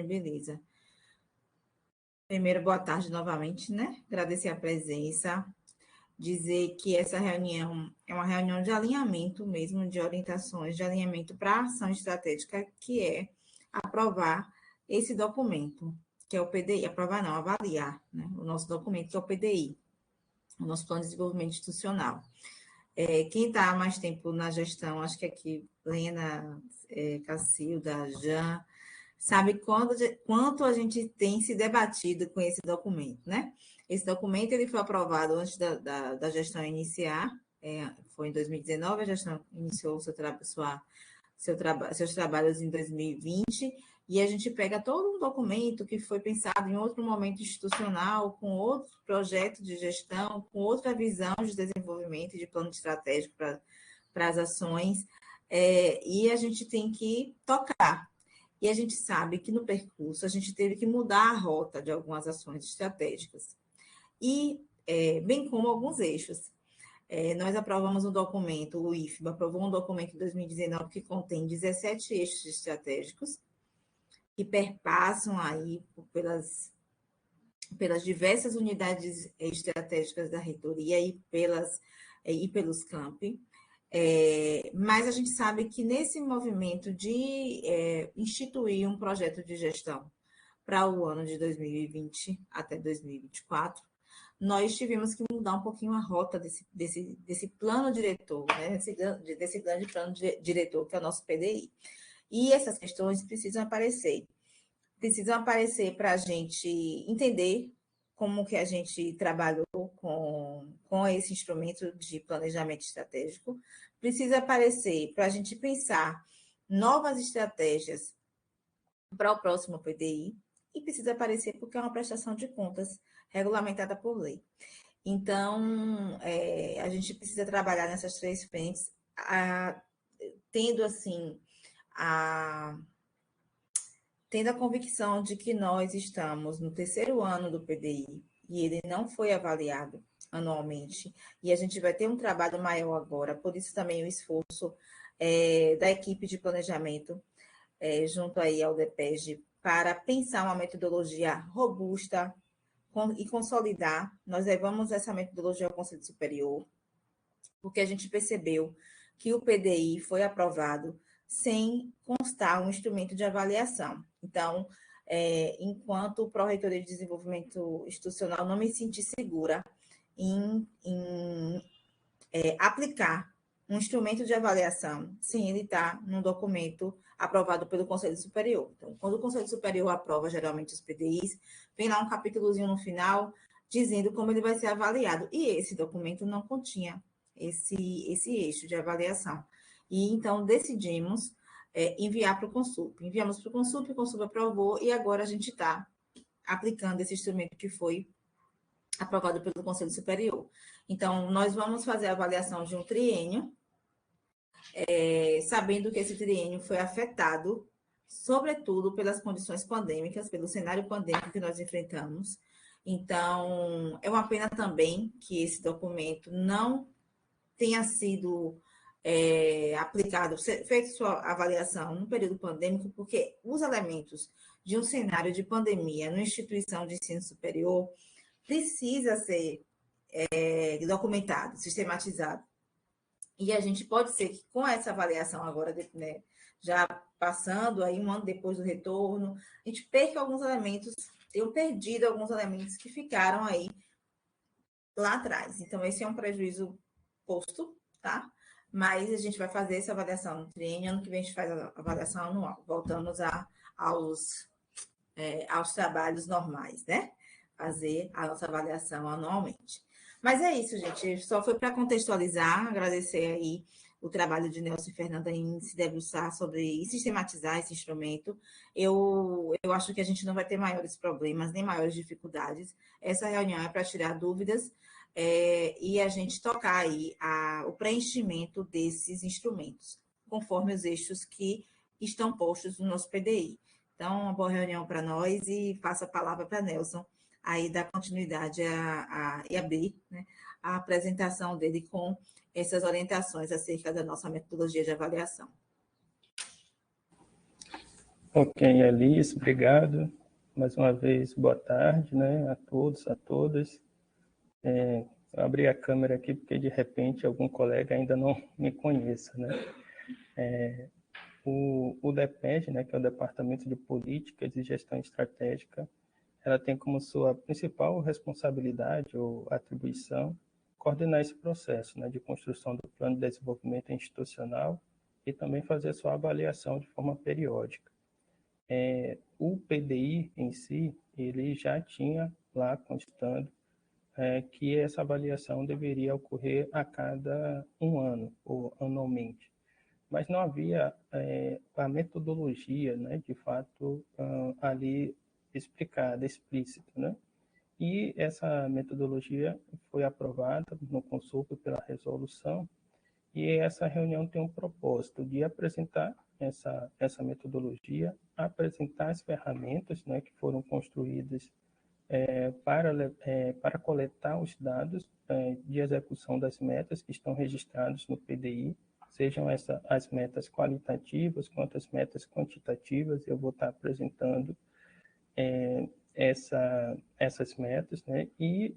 Beleza. Primeiro, boa tarde novamente, né? Agradecer a presença, dizer que essa reunião é uma reunião de alinhamento mesmo, de orientações, de alinhamento para a ação estratégica, que é aprovar esse documento, que é o PDI, aprovar não, avaliar, né? O nosso documento, que é o PDI, o nosso Plano de Desenvolvimento Institucional. Quem está há mais tempo na gestão, acho que aqui, Lena, Cacilda, Jean, sabe quanto a gente tem se debatido com esse documento, né? Esse documento ele foi aprovado antes da gestão iniciar, foi em 2019, a gestão iniciou seus trabalhos em 2020, e a gente pega todo um documento que foi pensado em outro momento institucional, com outro projeto de gestão, com outra visão de desenvolvimento e de plano estratégico para as ações, e a gente tem que tocar. E a gente sabe que no percurso a gente teve que mudar a rota de algumas ações estratégicas, e bem como alguns eixos. Nós aprovamos um documento, o IFBA aprovou um documento em 2019 que contém 17 eixos estratégicos, que perpassam aí pelas diversas unidades estratégicas da reitoria e pelos campi. Mas a gente sabe que nesse movimento de instituir um projeto de gestão para o ano de 2020 até 2024, nós tivemos que mudar um pouquinho a rota desse plano diretor, né? desse grande plano diretor, que é o nosso PDI. E essas questões precisam aparecer para a gente entender como que a gente trabalhou com esse instrumento de planejamento estratégico, precisa aparecer para a gente pensar novas estratégias para o próximo PDI, e precisa aparecer porque é uma prestação de contas regulamentada por lei. Então, a gente precisa trabalhar nessas três frentes, tendo a convicção de que nós estamos no terceiro ano do PDI e ele não foi avaliado anualmente, e a gente vai ter um trabalho maior agora, por isso também o esforço da equipe de planejamento, junto aí ao DPEG, para pensar uma metodologia robusta e consolidar. Nós levamos essa metodologia ao Conselho Superior, porque a gente percebeu que o PDI foi aprovado sem constar um instrumento de avaliação. Então, enquanto o Pró-Reitoria de Desenvolvimento Institucional, não me senti segura em aplicar um instrumento de avaliação sem ele estar num documento aprovado pelo Conselho Superior. Então, quando o Conselho Superior aprova geralmente os PDIs, vem lá um capítulozinho no final dizendo como ele vai ser avaliado. E esse documento não continha esse eixo de avaliação. E então decidimos enviar para o Consulp. Enviamos para o Consulp aprovou, e agora a gente está aplicando esse instrumento que foi aprovado pelo Conselho Superior. Então, nós vamos fazer a avaliação de um triênio, sabendo que esse triênio foi afetado, sobretudo, pelas condições pandêmicas, pelo cenário pandêmico que nós enfrentamos. Então, é uma pena também que esse documento não tenha sido aplicado, feito sua avaliação no período pandêmico, porque os elementos de um cenário de pandemia numa instituição de ensino superior precisa ser documentado, sistematizado. E a gente pode ser que com essa avaliação agora, né, já passando aí um ano depois do retorno, a gente perca alguns elementos, tenham perdido alguns elementos que ficaram aí lá atrás. Então, esse é um prejuízo posto, tá? Mas a gente vai fazer essa avaliação no triênio, ano que vem a gente faz a avaliação anual. Voltamos aos trabalhos normais, né? Fazer a nossa avaliação anualmente. Mas é isso, gente. Só foi para contextualizar, agradecer aí o trabalho de Nelson e Fernanda em se debruçar sobre e sistematizar esse instrumento. Eu acho que a gente não vai ter maiores problemas, nem maiores dificuldades. Essa reunião é para tirar dúvidas e a gente tocar aí o preenchimento desses instrumentos, conforme os eixos que estão postos no nosso PDI. Então, uma boa reunião para nós, e passo a palavra para Nelson, aí dar continuidade e abrir, né, a apresentação dele com essas orientações acerca da nossa metodologia de avaliação. Ok, Alice, obrigado. Mais uma vez, boa tarde, né, a todos, a todas. Eu abri a câmera aqui porque, de repente, algum colega ainda não me conheça, né? O DEPEG, né, que é o Departamento de Políticas e Gestão Estratégica, ela tem como sua principal responsabilidade ou atribuição coordenar esse processo, né, de construção do plano de desenvolvimento institucional e também fazer sua avaliação de forma periódica. O PDI em si, ele já tinha lá constando que essa avaliação deveria ocorrer a cada um ano, ou anualmente. Mas não havia a metodologia, né, de fato, ali explicada, explícita, né? E essa metodologia foi aprovada no consulto pela resolução, e essa reunião tem um propósito de apresentar essa metodologia, apresentar as ferramentas, né, que foram construídas para coletar os dados de execução das metas que estão registrados no PDI, sejam as metas qualitativas quanto as metas quantitativas. Eu vou estar apresentando essas metas, né? E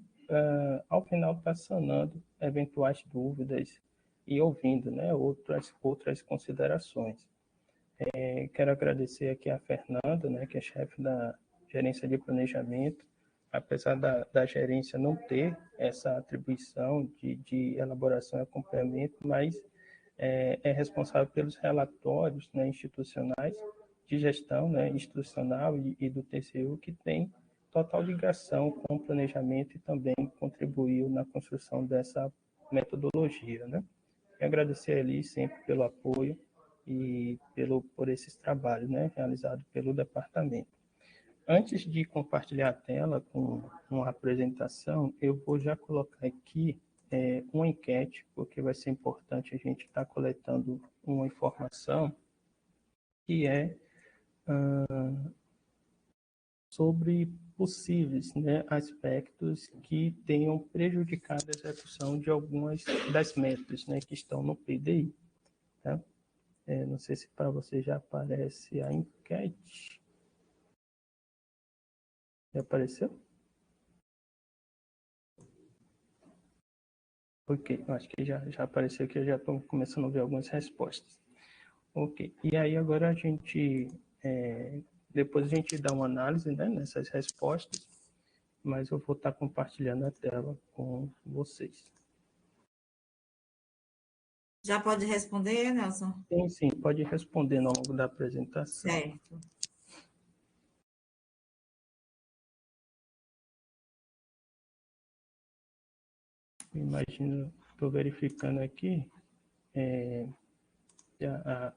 ao final está sanando eventuais dúvidas e ouvindo, né, outras considerações. Quero agradecer aqui a Fernanda, né, que é chefe da gerência de planejamento, apesar da gerência não ter essa atribuição de elaboração e acompanhamento, mas é responsável pelos relatórios, né, institucionais de gestão, né, institucional e do TCU, que tem total ligação com o planejamento e também contribuiu na construção dessa metodologia, né? E agradecer a Eli sempre pelo apoio e por esses trabalhos, né, realizados pelo departamento. Antes de compartilhar a tela com uma apresentação, eu vou já colocar aqui uma enquete, porque vai ser importante a gente estar coletando uma informação que é sobre possíveis, né, aspectos que tenham prejudicado a execução de algumas das metas, né, que estão no PDI. Tá? Não sei se para você já aparece a enquete. Já apareceu? Ok, eu acho que já apareceu aqui, eu já estou começando a ver algumas respostas. Ok, e aí agora a gente, depois a gente dá uma análise, né, nessas respostas, mas eu vou estar compartilhando a tela com vocês. Já pode responder, Nelson? Sim, pode responder ao longo da apresentação. Certo. Imagino, estou verificando aqui,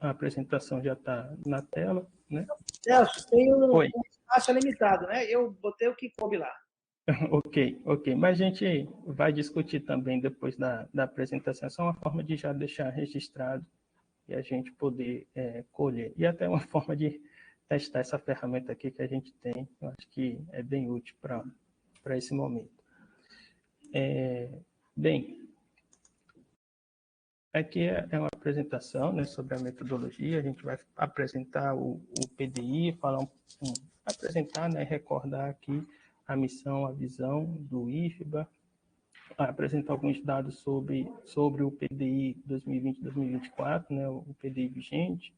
a apresentação já está na tela, né? Celso, tem um espaço limitado, né? Eu botei o que coube lá. Ok. Mas a gente vai discutir também depois da apresentação. É só uma forma de já deixar registrado e a gente poder colher. E até uma forma de testar essa ferramenta aqui que a gente tem. Eu acho que é bem útil para esse momento. Bem, aqui é uma apresentação, né, sobre a metodologia. A gente vai apresentar o PDI, apresentar, né, recordar aqui a missão, a visão do IFBA, apresentar alguns dados sobre o PDI 2020-2024, né, o PDI vigente,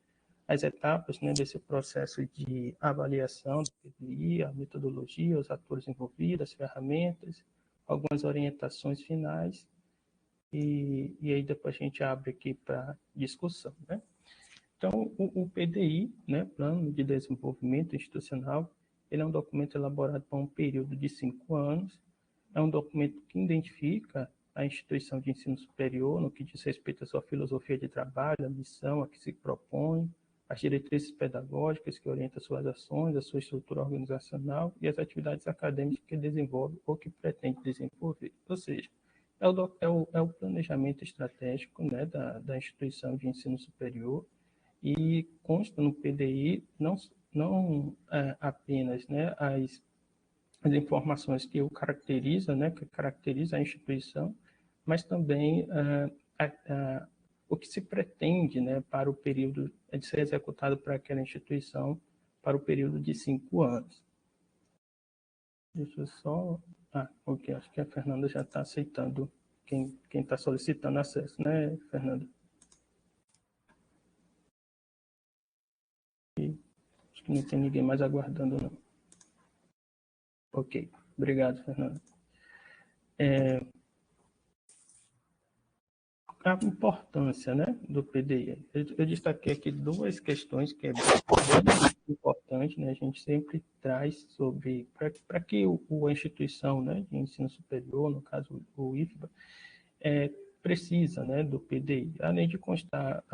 as etapas, né, desse processo de avaliação do PDI, a metodologia, os atores envolvidos, as ferramentas, algumas orientações finais, e aí depois a gente abre aqui para discussão, né? Então, o PDI, né, Plano de Desenvolvimento Institucional, ele é um documento elaborado para um período de 5 anos, é um documento que identifica a instituição de ensino superior no que diz respeito à sua filosofia de trabalho, a missão a que se propõe, as diretrizes pedagógicas que orientam suas ações, a sua estrutura organizacional e as atividades acadêmicas que desenvolve ou que pretende desenvolver. Ou seja, é o planejamento estratégico, né, da instituição de ensino superior, e consta no PDI não apenas, né, as informações que o caracteriza, né, que caracteriza a instituição, mas também o que se pretende, né, para o período de ser executado para aquela instituição para o período de 5 anos. Deixa eu só... ok, acho que a Fernanda já está aceitando quem está solicitando acesso, né, Fernanda? Acho que não tem ninguém mais aguardando, não. Ok, obrigado, Fernanda. A importância, né, do PDI. Eu destaquei aqui duas questões que é bem importante, né, a gente sempre traz sobre, para que a instituição, né, de ensino superior, no caso o IFBA, precisa, né, do PDI. Além de constar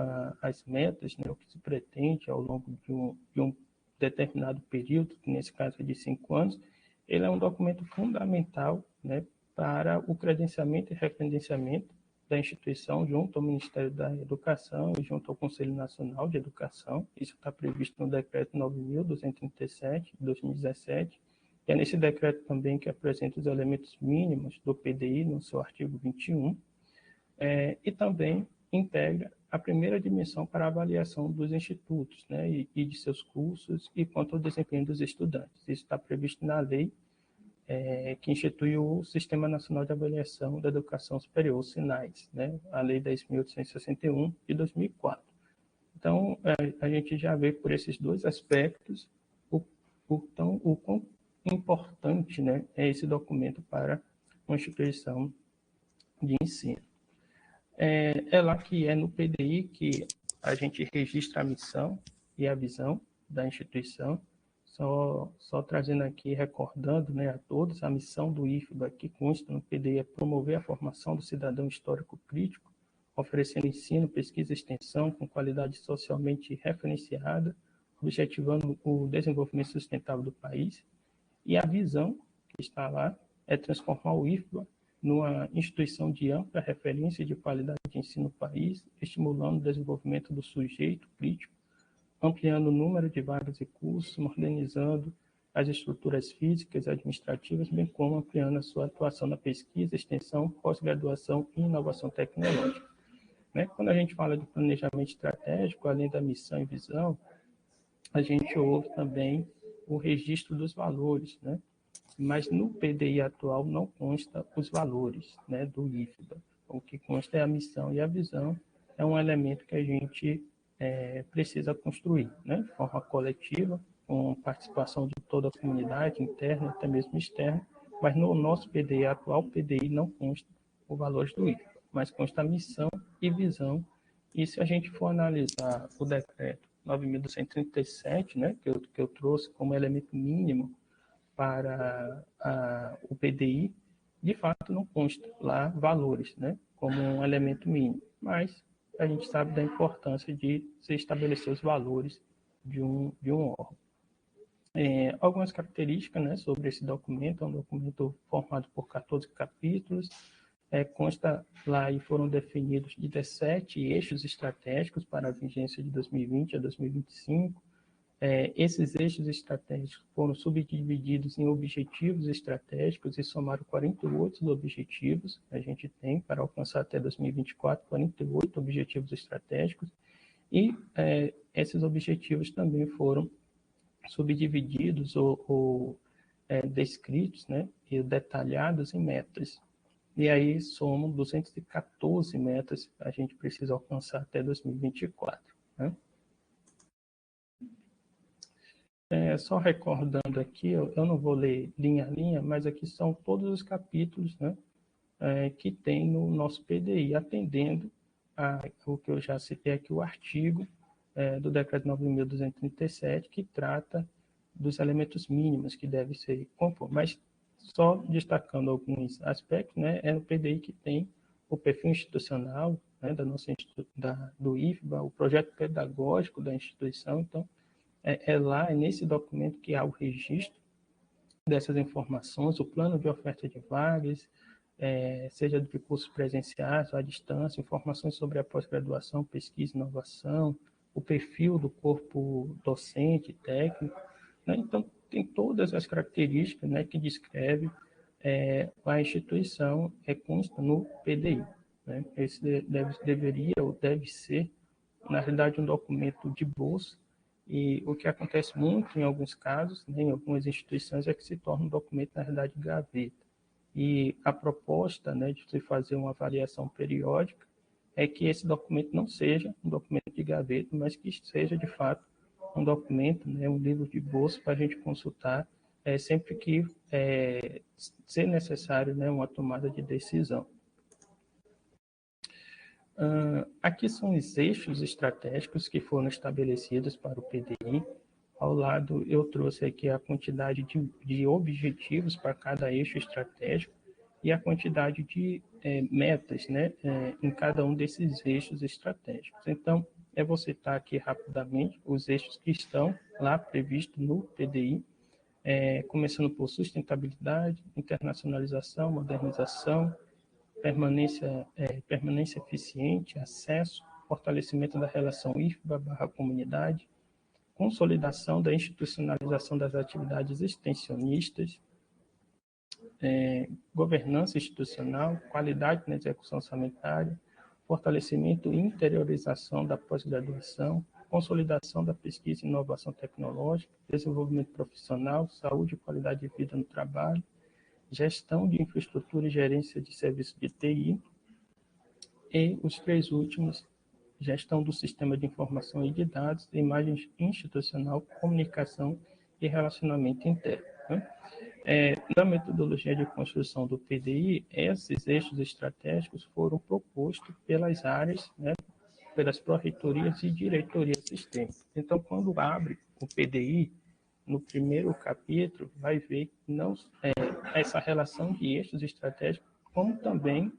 as metas, né, o que se pretende ao longo de um determinado período, que nesse caso é de 5 anos, ele é um documento fundamental, né, para o credenciamento e referenciamento da instituição junto ao Ministério da Educação e junto ao Conselho Nacional de Educação. Isso está previsto no Decreto 9.237, de 2017. E é nesse decreto também que apresenta os elementos mínimos do PDI, no seu artigo 21, e também integra a primeira dimensão para a avaliação dos institutos, né, e de seus cursos e quanto ao desempenho dos estudantes. Isso está previsto na lei que institui o Sistema Nacional de Avaliação da Educação Superior, o SINAES, né? A Lei 10.861 de 2004. Então, a gente já vê por esses dois aspectos o quão importante, né, é esse documento para uma instituição de ensino. É lá que é no PDI que a gente registra a missão e a visão da instituição. Só trazendo aqui, recordando, né, a todos, a missão do IFBA, que consta no PDI, é promover a formação do cidadão histórico crítico, oferecendo ensino, pesquisa e extensão com qualidade socialmente referenciada, objetivando o desenvolvimento sustentável do país. E a visão, que está lá, é transformar o IFBA numa instituição de ampla referência e de qualidade de ensino no país, estimulando o desenvolvimento do sujeito crítico, ampliando o número de vagas e cursos, modernizando as estruturas físicas e administrativas, bem como ampliando a sua atuação na pesquisa, extensão, pós-graduação e inovação tecnológica. Né? Quando a gente fala de planejamento estratégico, além da missão e visão, a gente ouve também o registro dos valores, né? Mas no PDI atual não consta os valores, né, do IFBA. O que consta é a missão e a visão, é um elemento que a gente precisa construir, né, de forma coletiva, com participação de toda a comunidade, interna, até mesmo externa, mas no nosso PDI atual, o PDI não consta os valores do IFBA, mas consta a missão e visão. E se a gente for analisar o decreto 9.237, né, que eu trouxe como elemento mínimo para o PDI, de fato não consta lá valores, né, como um elemento mínimo, mas a gente sabe da importância de se estabelecer os valores de um órgão. Algumas características, né, sobre esse documento: é um documento formado por 14 capítulos, consta lá e foram definidos 17 eixos estratégicos para a vigência de 2020 a 2025, esses eixos estratégicos foram subdivididos em objetivos estratégicos e somaram 48 objetivos. A gente tem, para alcançar até 2024, 48 objetivos estratégicos. E esses objetivos também foram subdivididos ou descritos, né, e detalhados em metas. E aí somam 214 metas que a gente precisa alcançar até 2024. Né? Só recordando aqui, eu não vou ler linha a linha, mas aqui são todos os capítulos, né, que tem no nosso PDI, atendendo o que eu já citei aqui, o artigo do Decreto 9.237, que trata dos elementos mínimos que devem ser conformes. Mas só destacando alguns aspectos, né, é no PDI que tem o perfil institucional, né, do IFBA, o projeto pedagógico da instituição. Então, lá, nesse documento, que há o registro dessas informações, o plano de oferta de vagas, seja de cursos presenciais ou à distância, informações sobre a pós-graduação, pesquisa e inovação, o perfil do corpo docente e técnico. Né? Então, tem todas as características, né, que descreve a instituição, consta no PDI. Né? Esse deveria ou deve ser, na realidade, um documento de bolsa, E o que acontece muito em alguns casos, né, em algumas instituições, é que se torna um documento, na realidade, gaveta. E a proposta, né, de se fazer uma avaliação periódica é que esse documento não seja um documento de gaveta, mas que seja, de fato, um documento, né, um livro de bolso para a gente consultar sempre que ser necessário, né, uma tomada de decisão. Aqui são os eixos estratégicos que foram estabelecidos para o PDI. Ao lado, eu trouxe aqui a quantidade de objetivos para cada eixo estratégico e a quantidade de metas, né, em cada um desses eixos estratégicos. Então, eu vou citar aqui rapidamente os eixos que estão lá previstos no PDI, começando por sustentabilidade, internacionalização, modernização, permanência eficiente, acesso, fortalecimento da relação IFBA/comunidade, consolidação da institucionalização das atividades extensionistas, governança institucional, qualidade na execução orçamentária, fortalecimento e interiorização da pós-graduação, consolidação da pesquisa e inovação tecnológica, desenvolvimento profissional, saúde e qualidade de vida no trabalho, gestão de infraestrutura e gerência de serviços de TI, e os três últimos, gestão do sistema de informação e de dados, imagem institucional, comunicação e relacionamento interno. Né? Na metodologia de construção do PDI, esses eixos estratégicos foram propostos pelas áreas, né, pelas pró-reitorias e diretorias sistêmicas. Então, quando abre o PDI, no primeiro capítulo, vai ver não essa relação de eixos estratégicos, como também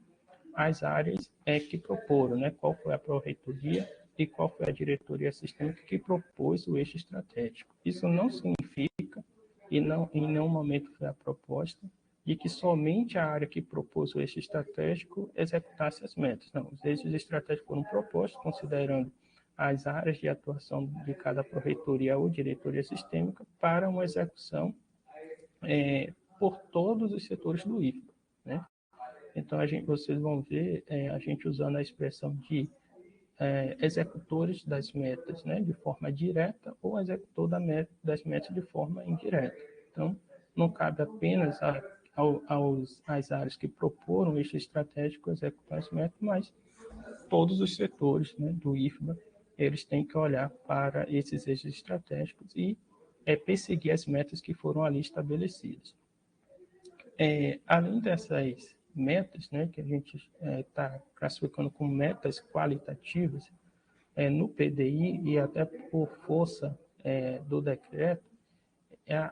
as áreas que proporam, né? Qual foi a pró-reitoria e qual foi a diretoria sistêmica que propôs o eixo estratégico. Isso não significa, e não, em nenhum momento foi a proposta, de que somente a área que propôs o eixo estratégico executasse as metas. Não, os eixos estratégicos foram propostos considerando as áreas de atuação de cada pró-reitoria ou diretoria sistêmica para uma execução por todos os setores do IFBA, né? Então, vocês vão ver a gente usando a expressão de executores das metas, né, de forma direta, ou executor das metas de forma indireta. Então, não cabe apenas às áreas que proporam eixo estratégico executar as metas, mas todos os setores, né, do IFBA, eles têm que olhar para esses eixos estratégicos e perseguir as metas que foram ali estabelecidas. Além dessas metas, né, que a gente está classificando como metas qualitativas, no PDI e até por força do decreto,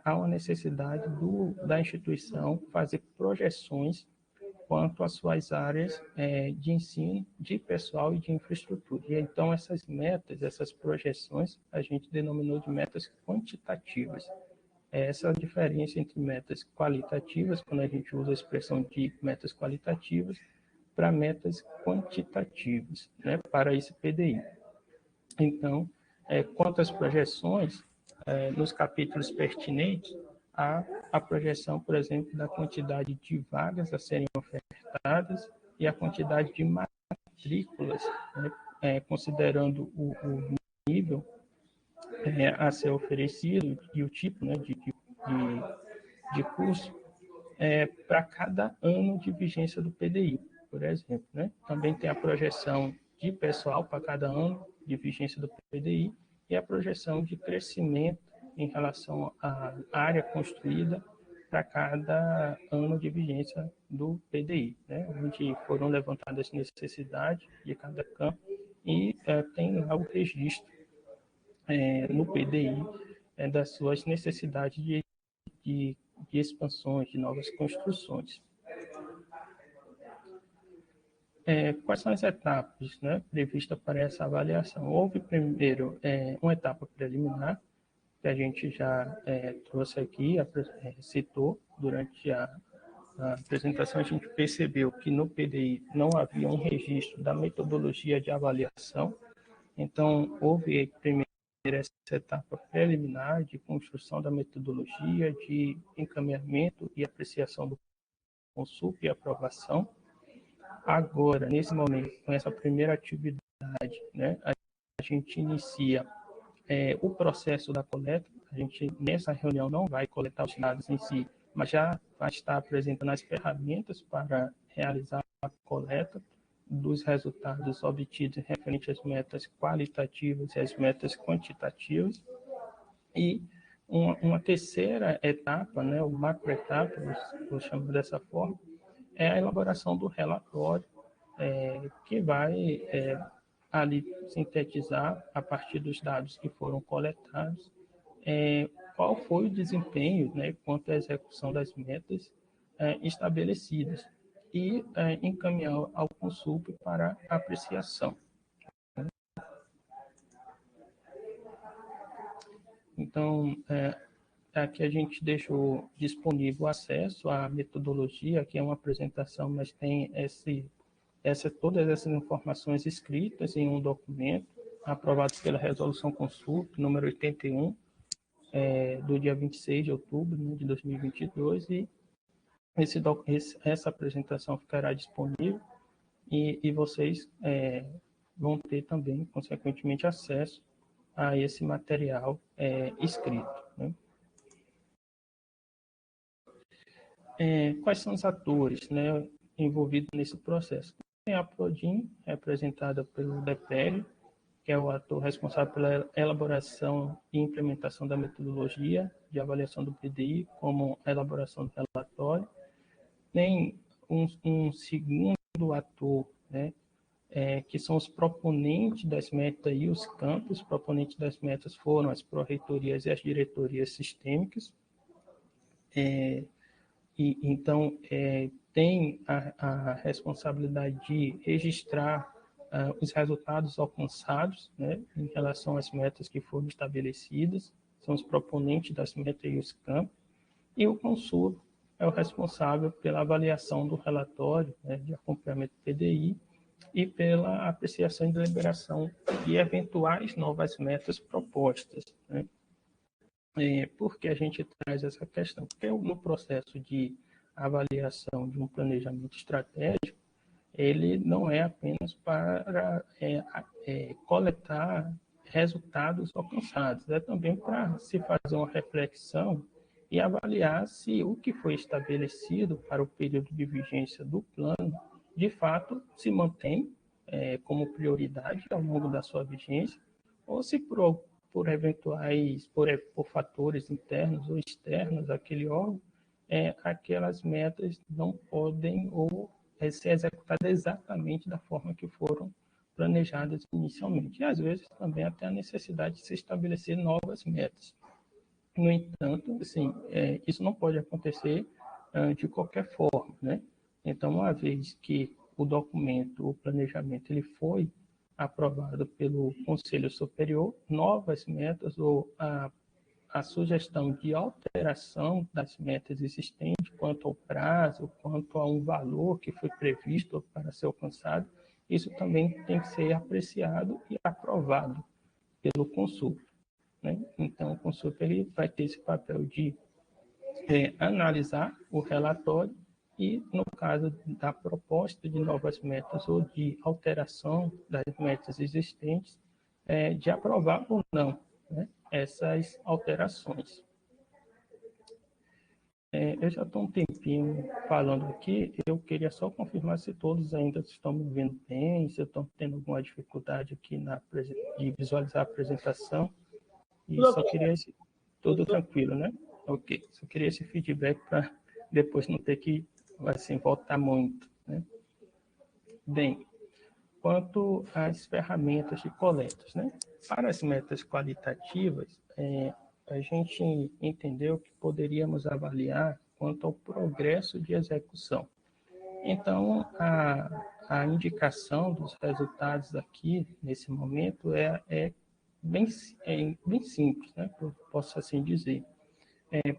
há uma necessidade da instituição fazer projeções quanto às suas áreas de ensino, de pessoal e de infraestrutura. E então essas metas, essas projeções, a gente denominou de metas quantitativas. Essa é a diferença entre metas qualitativas, quando a gente usa a expressão de metas qualitativas, para metas quantitativas, né, para esse PDI. Então, quanto às projeções, nos capítulos pertinentes, há a projeção, por exemplo, da quantidade de vagas a serem ofertadas e a quantidade de matrículas, né, considerando o nível a ser oferecido e o tipo, né, de curso para cada ano de vigência do PDI, por exemplo. Né? Também tem a projeção de pessoal para cada ano de vigência do PDI e a projeção de crescimento em relação à área construída para cada ano de vigência do PDI, né? Onde foram levantadas as necessidades de cada campo e tem lá o registro no PDI das suas necessidades de expansões, de novas construções. Quais são as etapas, né, previstas para essa avaliação? Houve primeiro uma etapa preliminar, que a gente já trouxe aqui, citou durante a apresentação. A gente percebeu que no PDI não havia um registro da metodologia de avaliação, então houve primeiro essa etapa preliminar de construção da metodologia, de encaminhamento e apreciação do consulta e aprovação. Agora, nesse momento, com essa primeira atividade, né, a gente inicia o processo da coleta. A gente, nessa reunião, não vai coletar os dados em si, mas já vai estar apresentando as ferramentas para realizar a coleta dos resultados obtidos referente às metas qualitativas e às metas quantitativas. E uma terceira etapa, né, o macroetapa, vou chamar dessa forma, é a elaboração do relatório, que vai ali sintetizar, a partir dos dados que foram coletados, qual foi o desempenho, né, quanto à execução das metas estabelecidas e encaminhar ao Consulp para apreciação. Então, aqui a gente deixou disponível acesso à metodologia, que é uma apresentação, mas tem todas essas informações escritas em um documento, aprovado pela Resolução Consulp, número 81, do dia 26 de outubro, né, de 2022, e essa apresentação ficará disponível e vocês vão ter também, consequentemente, acesso a esse material escrito. Né? Quais são os atores, né, envolvidos nesse processo? Tem a Prodin, representada pelo DEPEG, que é o ator responsável pela elaboração e implementação da metodologia de avaliação do PDI, como a elaboração do relatório. Tem um segundo ator, né, que são os proponentes das metas e os campos. Os proponentes das metas foram as pró-reitorias e as diretorias sistêmicas. Então, tem a responsabilidade de registrar os resultados alcançados, né, em relação às metas que foram estabelecidas, são os proponentes das metas e os campos, e o Consul é o responsável pela avaliação do relatório, né, de acompanhamento do PDI e pela apreciação e deliberação de eventuais novas metas propostas. Né? Por que a gente traz essa questão? Porque no processo de avaliação de um planejamento estratégico, ele não é apenas para coletar resultados alcançados, é também para se fazer uma reflexão e avaliar se o que foi estabelecido para o período de vigência do plano, de fato, se mantém como prioridade ao longo da sua vigência, ou se por eventuais, por fatores internos ou externos àquele órgão, aquelas metas não podem ou ser executadas exatamente da forma que foram planejadas inicialmente. E, às vezes, também até a necessidade de se estabelecer novas metas. No entanto, assim, isso não pode acontecer de qualquer forma, né? Então, uma vez que o documento, o planejamento, ele foi aprovado pelo Conselho Superior, novas metas ou a sugestão de alteração das metas existentes quanto ao prazo, quanto a um valor que foi previsto para ser alcançado, isso também tem que ser apreciado e aprovado pelo Consul. Né? Então, o Consul ele vai ter esse papel de analisar o relatório e, no caso da proposta de novas metas ou de alteração das metas existentes, de aprovar ou não, né, essas alterações. Eu já estou um tempinho falando aqui, eu queria só confirmar se todos ainda estão me ouvindo bem, se eu estou tendo alguma dificuldade aqui de visualizar a apresentação. E só queria tudo tranquilo, né? Ok, só queria esse feedback para depois não ter que assim, voltar muito. Né? Bem, quanto às ferramentas de coletas, né? Para as metas qualitativas, a gente entendeu que poderíamos avaliar quanto ao progresso de execução. Então, a indicação dos resultados aqui, nesse momento, é bem simples, né? Eu posso assim dizer.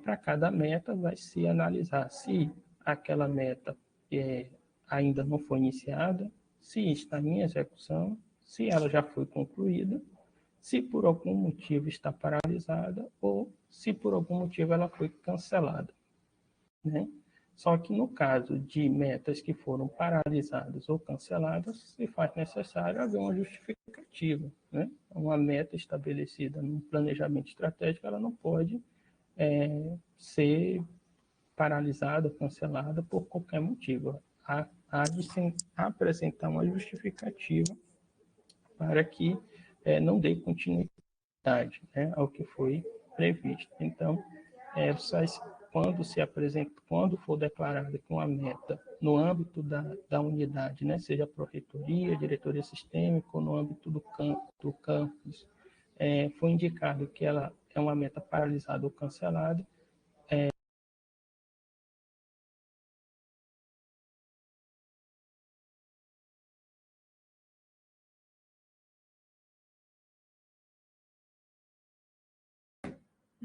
Para cada meta, vai se analisar se aquela meta ainda não foi iniciada, se está em execução, se ela já foi concluída, se por algum motivo está paralisada ou se por algum motivo ela foi cancelada. Né? Só que no caso de metas que foram paralisadas ou canceladas, se faz necessário haver uma justificativa, né? Uma meta estabelecida num planejamento estratégico, ela não pode ser paralisada, cancelada por qualquer motivo. Há de se apresentar uma justificativa para que não dê continuidade, né, ao que foi previsto. Então, quando for declarada que uma meta no âmbito da unidade, né, seja pró-reitoria, diretoria sistêmica, ou no âmbito do campus, foi indicado que ela é uma meta paralisada ou cancelada,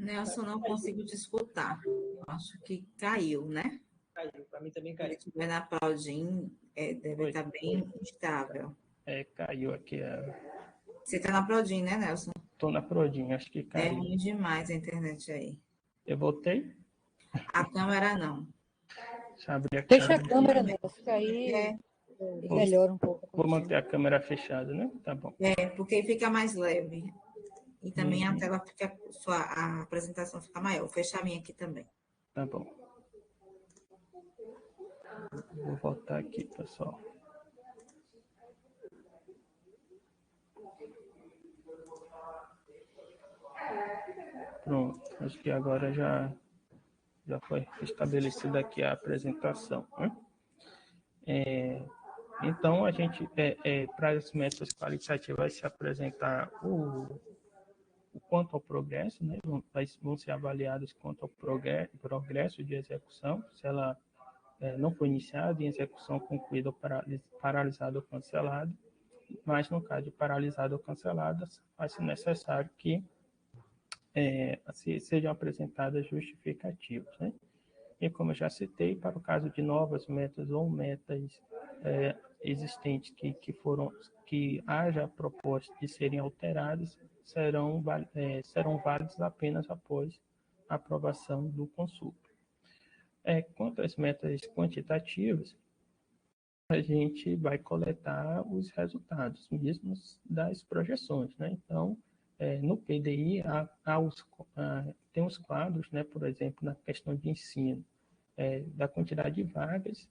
Nelson, não consigo te escutar. Eu acho que caiu, né? Caiu, para mim também Se caiu. estiver na Prodin, deve estar bem instável. Caiu aqui. Você está na Prodin, né, Nelson? Estou na Prodin, acho que É caiu. ruim demais a internet aí. Eu voltei? A câmera não. Deixa eu abrir a Deixa a câmera. câmera, Nelson, que aí Isso. melhora um pouco. Vou manter a câmera fechada, né? Tá bom. Porque fica mais leve. E também a Uhum. tela fica, a apresentação fica maior. Vou fechar a minha aqui também. Tá bom. Vou voltar aqui, pessoal. Pronto. Acho que agora já foi estabelecida aqui a apresentação, né? Então, a gente, para as metas qualitativas, vai se apresentar o quanto ao progresso, né? Vão ser avaliados quanto ao progresso de execução, se ela não foi iniciada em execução concluída ou paralisada ou cancelada, mas no caso de paralisada ou cancelada, faz-se necessário que sejam apresentadas justificativas, né? E como eu já citei, para o caso de novas metas ou metas existentes que haja proposta de serem alteradas, serão válidas apenas após a aprovação do consulta. Quanto às metas quantitativas, a gente vai coletar os resultados mesmos das projeções, né? Então, no PDI, tem os quadros, né? Por exemplo, na questão de ensino, da quantidade de vagas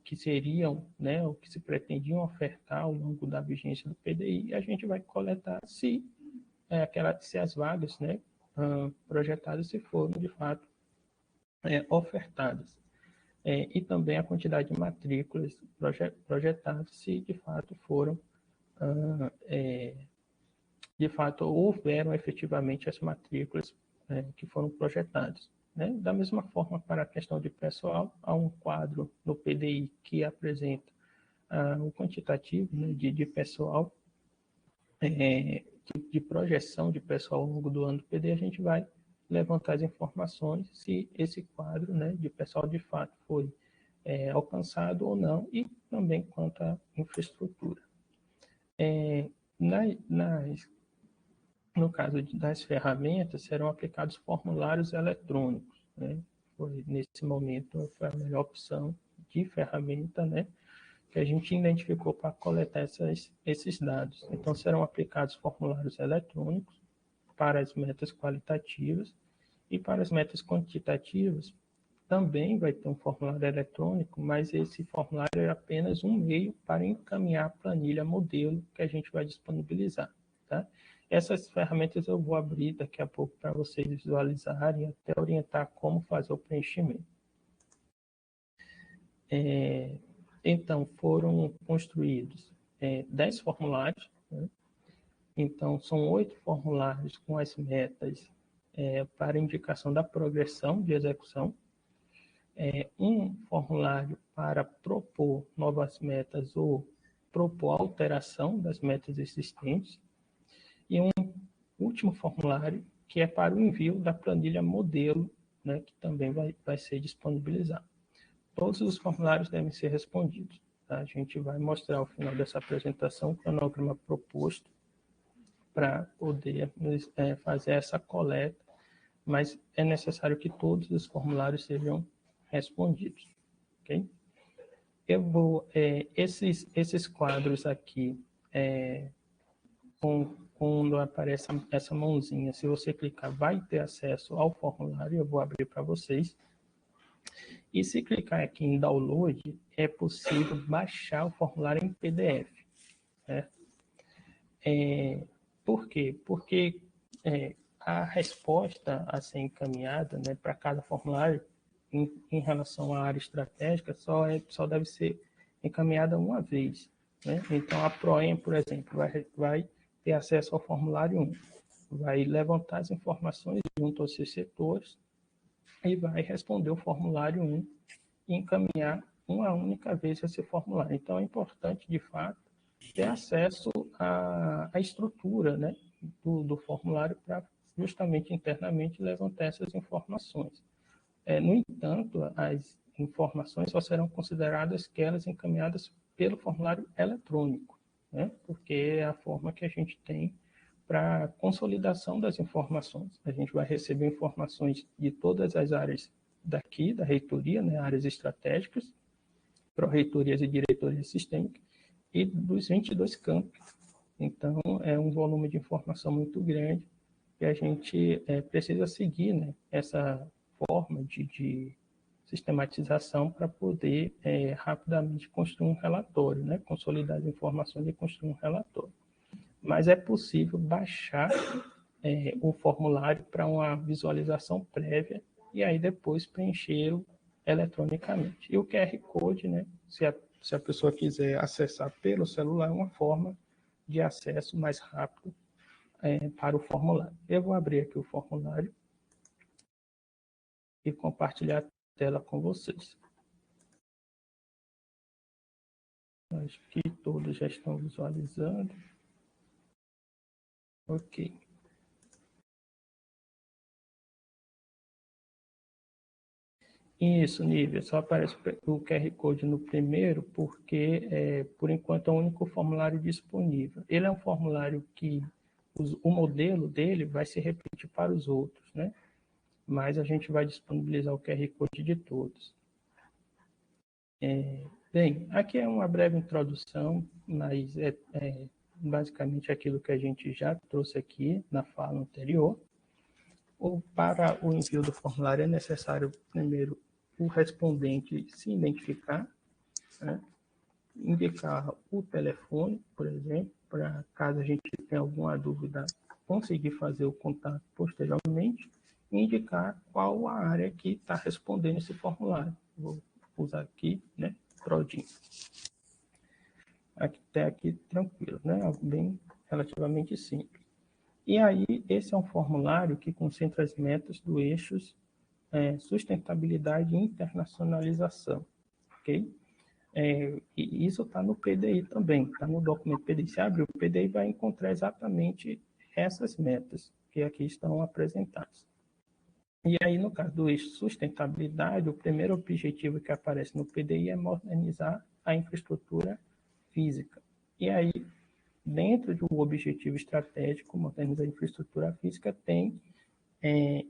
que seriam, né, ou que se pretendiam ofertar ao longo da vigência do PDI, a gente vai coletar se as vagas, né, projetadas se foram, de fato, ofertadas. E também a quantidade de matrículas projetadas, se de fato foram, de fato, houveram efetivamente as matrículas que foram projetadas. Né? Da mesma forma, para a questão de pessoal, há um quadro no PDI que apresenta o quantitativo, né, de pessoal, de projeção de pessoal ao longo do ano do PDI, a gente vai levantar as informações se esse quadro, né, de pessoal de fato foi alcançado ou não, e também quanto à infraestrutura. No caso das ferramentas, serão aplicados formulários eletrônicos, né? Nesse momento, foi a melhor opção de ferramenta, né, que a gente identificou para coletar esses dados. Então, serão aplicados formulários eletrônicos para as metas qualitativas, e para as metas quantitativas também vai ter um formulário eletrônico, mas esse formulário é apenas um meio para encaminhar a planilha modelo que a gente vai disponibilizar, tá? Essas ferramentas eu vou abrir daqui a pouco para vocês visualizarem e até orientar como fazer o preenchimento. Então, foram construídos 10 formulários, né? Então, são 8 formulários com as metas para indicação da progressão de execução, um formulário para propor novas metas ou propor alteração das metas existentes, e um último formulário que é para o envio da planilha modelo, né, que também vai ser disponibilizado. Todos os formulários devem ser respondidos. Tá? A gente vai mostrar ao final dessa apresentação o cronograma proposto para poder fazer essa coleta, mas é necessário que todos os formulários sejam respondidos. Ok? Eu vou, esses quadros aqui, quando aparece essa mãozinha, se você clicar, vai ter acesso ao formulário, eu vou abrir para vocês. E se clicar aqui em download, é possível baixar o formulário em PDF. Né? Por quê? Porque a resposta a ser encaminhada, né, para cada formulário, em relação à área estratégica, só deve ser encaminhada uma vez. Né? Então, a PROEM, por exemplo, vai ter acesso ao formulário 1, vai levantar as informações junto aos seus setores e vai responder o formulário 1 e encaminhar uma única vez esse formulário. Então, é importante, de fato, ter acesso à estrutura, né, do formulário para justamente internamente levantar essas informações. No entanto, as informações só serão consideradas aquelas encaminhadas pelo formulário eletrônico, né, porque é a forma que a gente tem para consolidação das informações. A gente vai receber informações de todas as áreas daqui, da reitoria, né, áreas estratégicas, pró-reitorias e diretorias sistêmicas, e dos 22 campos. Então, é um volume de informação muito grande e a gente precisa seguir, né, essa forma de sistematização para poder rapidamente construir um relatório, né, consolidar as informações e construir um relatório. Mas é possível baixar o formulário para uma visualização prévia e aí depois preenchê-lo eletronicamente. E o QR Code, né, se a pessoa quiser acessar pelo celular, é uma forma de acesso mais rápido para o formulário. Eu vou abrir aqui o formulário e compartilhar a tela com vocês. Acho que todos já estão visualizando. Ok. Isso, Nívia, só aparece o QR Code no primeiro porque, por enquanto, é o único formulário disponível. Ele é um formulário que o modelo dele vai se repetir para os outros, né? Mas a gente vai disponibilizar o QR Code de todos. Bem, aqui é uma breve introdução, mas é basicamente aquilo que a gente já trouxe aqui na fala anterior. Para o envio do formulário é necessário, primeiro, o respondente se identificar, né? Indicar o telefone, por exemplo, para caso a gente tenha alguma dúvida, conseguir fazer o contato posteriormente, e indicar qual a área que está respondendo esse formulário. Vou usar aqui, né, Prodin. Até aqui tranquilo, né? Bem relativamente simples. E aí, esse é um formulário que concentra as metas do eixos sustentabilidade e internacionalização, ok? E isso está no PDI também, está no documento PDI. Se abrir o PDI, vai encontrar exatamente essas metas que aqui estão apresentadas. E aí, no caso do eixo sustentabilidade, o primeiro objetivo que aparece no PDI é modernizar a infraestrutura física. E aí, dentro do objetivo estratégico, modernizar a infraestrutura física, tem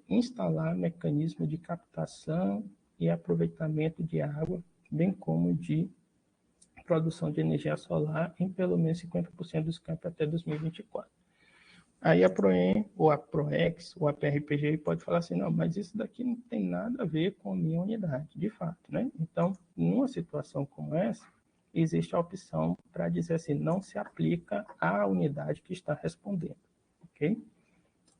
instalar mecanismo de captação e aproveitamento de água, bem como de produção de energia solar em pelo menos 50% dos campos até 2024. Aí a PROEM, ou a PROEX, ou a PRPG pode falar assim, não, mas isso daqui não tem nada a ver com a minha unidade, de fato, né? Então, numa situação como essa, existe a opção para dizer assim, não se aplica à unidade que está respondendo, ok?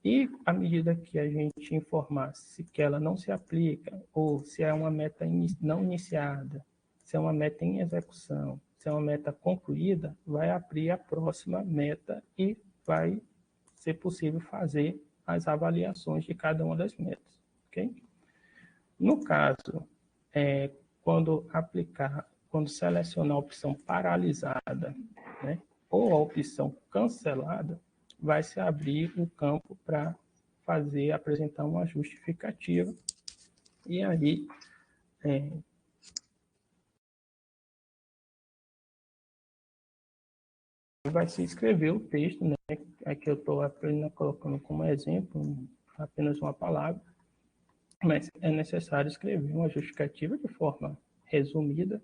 E à medida que a gente informar se que ela não se aplica, ou se é uma meta não iniciada, se é uma meta em execução, se é uma meta concluída, vai abrir a próxima meta e vai ser possível fazer as avaliações de cada uma das metas. Okay? No caso, quando selecionar a opção paralisada, né, ou a opção cancelada, vai se abrir o campo para apresentar uma justificativa. E aí, vai se escrever o texto, né? Aqui eu estou apenas colocando como exemplo, apenas uma palavra. mas é necessário escrever uma justificativa de forma resumida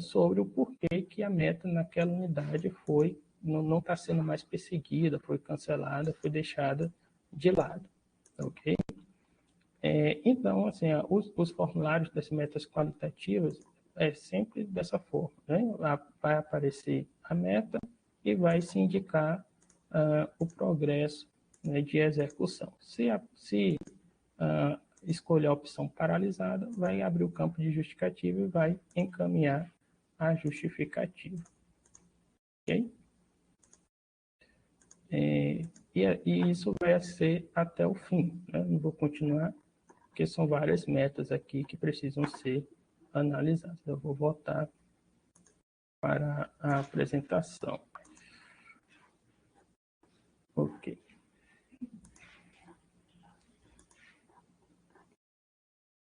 sobre o porquê que a meta naquela unidade não está sendo mais perseguida, foi cancelada, foi deixada de lado, ok? Então, assim, os formulários das metas qualitativas é sempre dessa forma, né? Vai aparecer a meta e vai se indicar o progresso, né, de execução. Se escolher a opção paralisada, vai abrir o campo de justificativa e vai encaminhar a justificativa. Ok? E isso vai ser até o fim, né? Não vou continuar, porque são várias metas aqui que precisam ser analisadas. Eu vou voltar para a apresentação. Ok.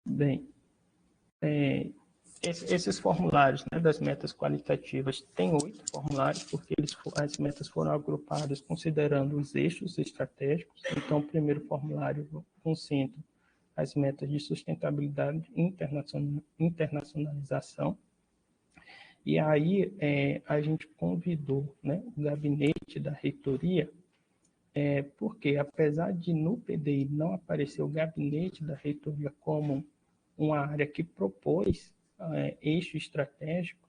Bem, esses formulários, né, das metas qualitativas, tem 8 formulários, porque as metas foram agrupadas considerando os eixos estratégicos. Então, o primeiro formulário concentra as metas de sustentabilidade e internacionalização. E aí a gente convidou, né, o gabinete da reitoria, porque apesar de no PDI não aparecer o gabinete da reitoria como uma área que propôs eixo estratégico,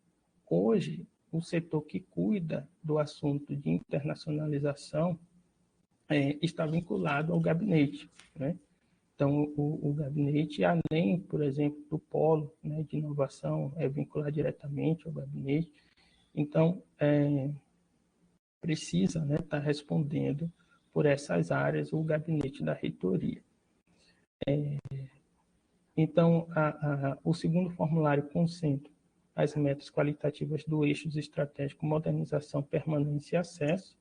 hoje o setor que cuida do assunto de internacionalização está vinculado ao gabinete, né? Então, o gabinete, além, por exemplo, do polo, né, de inovação, é vinculado diretamente ao gabinete. Então, precisa, né, estar respondendo por essas áreas o gabinete da reitoria. Então, o segundo formulário concentra as metas qualitativas do eixo estratégico modernização, permanência e acesso.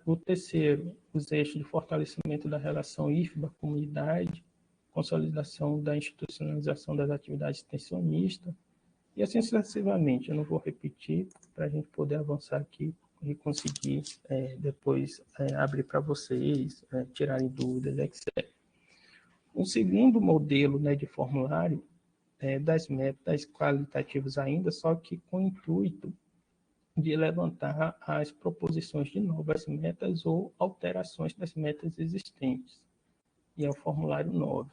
O terceiro, os eixos de fortalecimento da relação IFBA-comunidade, consolidação da institucionalização das atividades extensionistas, e assim sucessivamente. Eu não vou repetir para a gente poder avançar aqui e conseguir depois abrir para vocês, tirarem dúvidas, etc. Um segundo modelo, né, de formulário das metas qualitativas ainda, só que com o intuito de levantar as proposições de novas metas ou alterações das metas existentes. E é o formulário 9.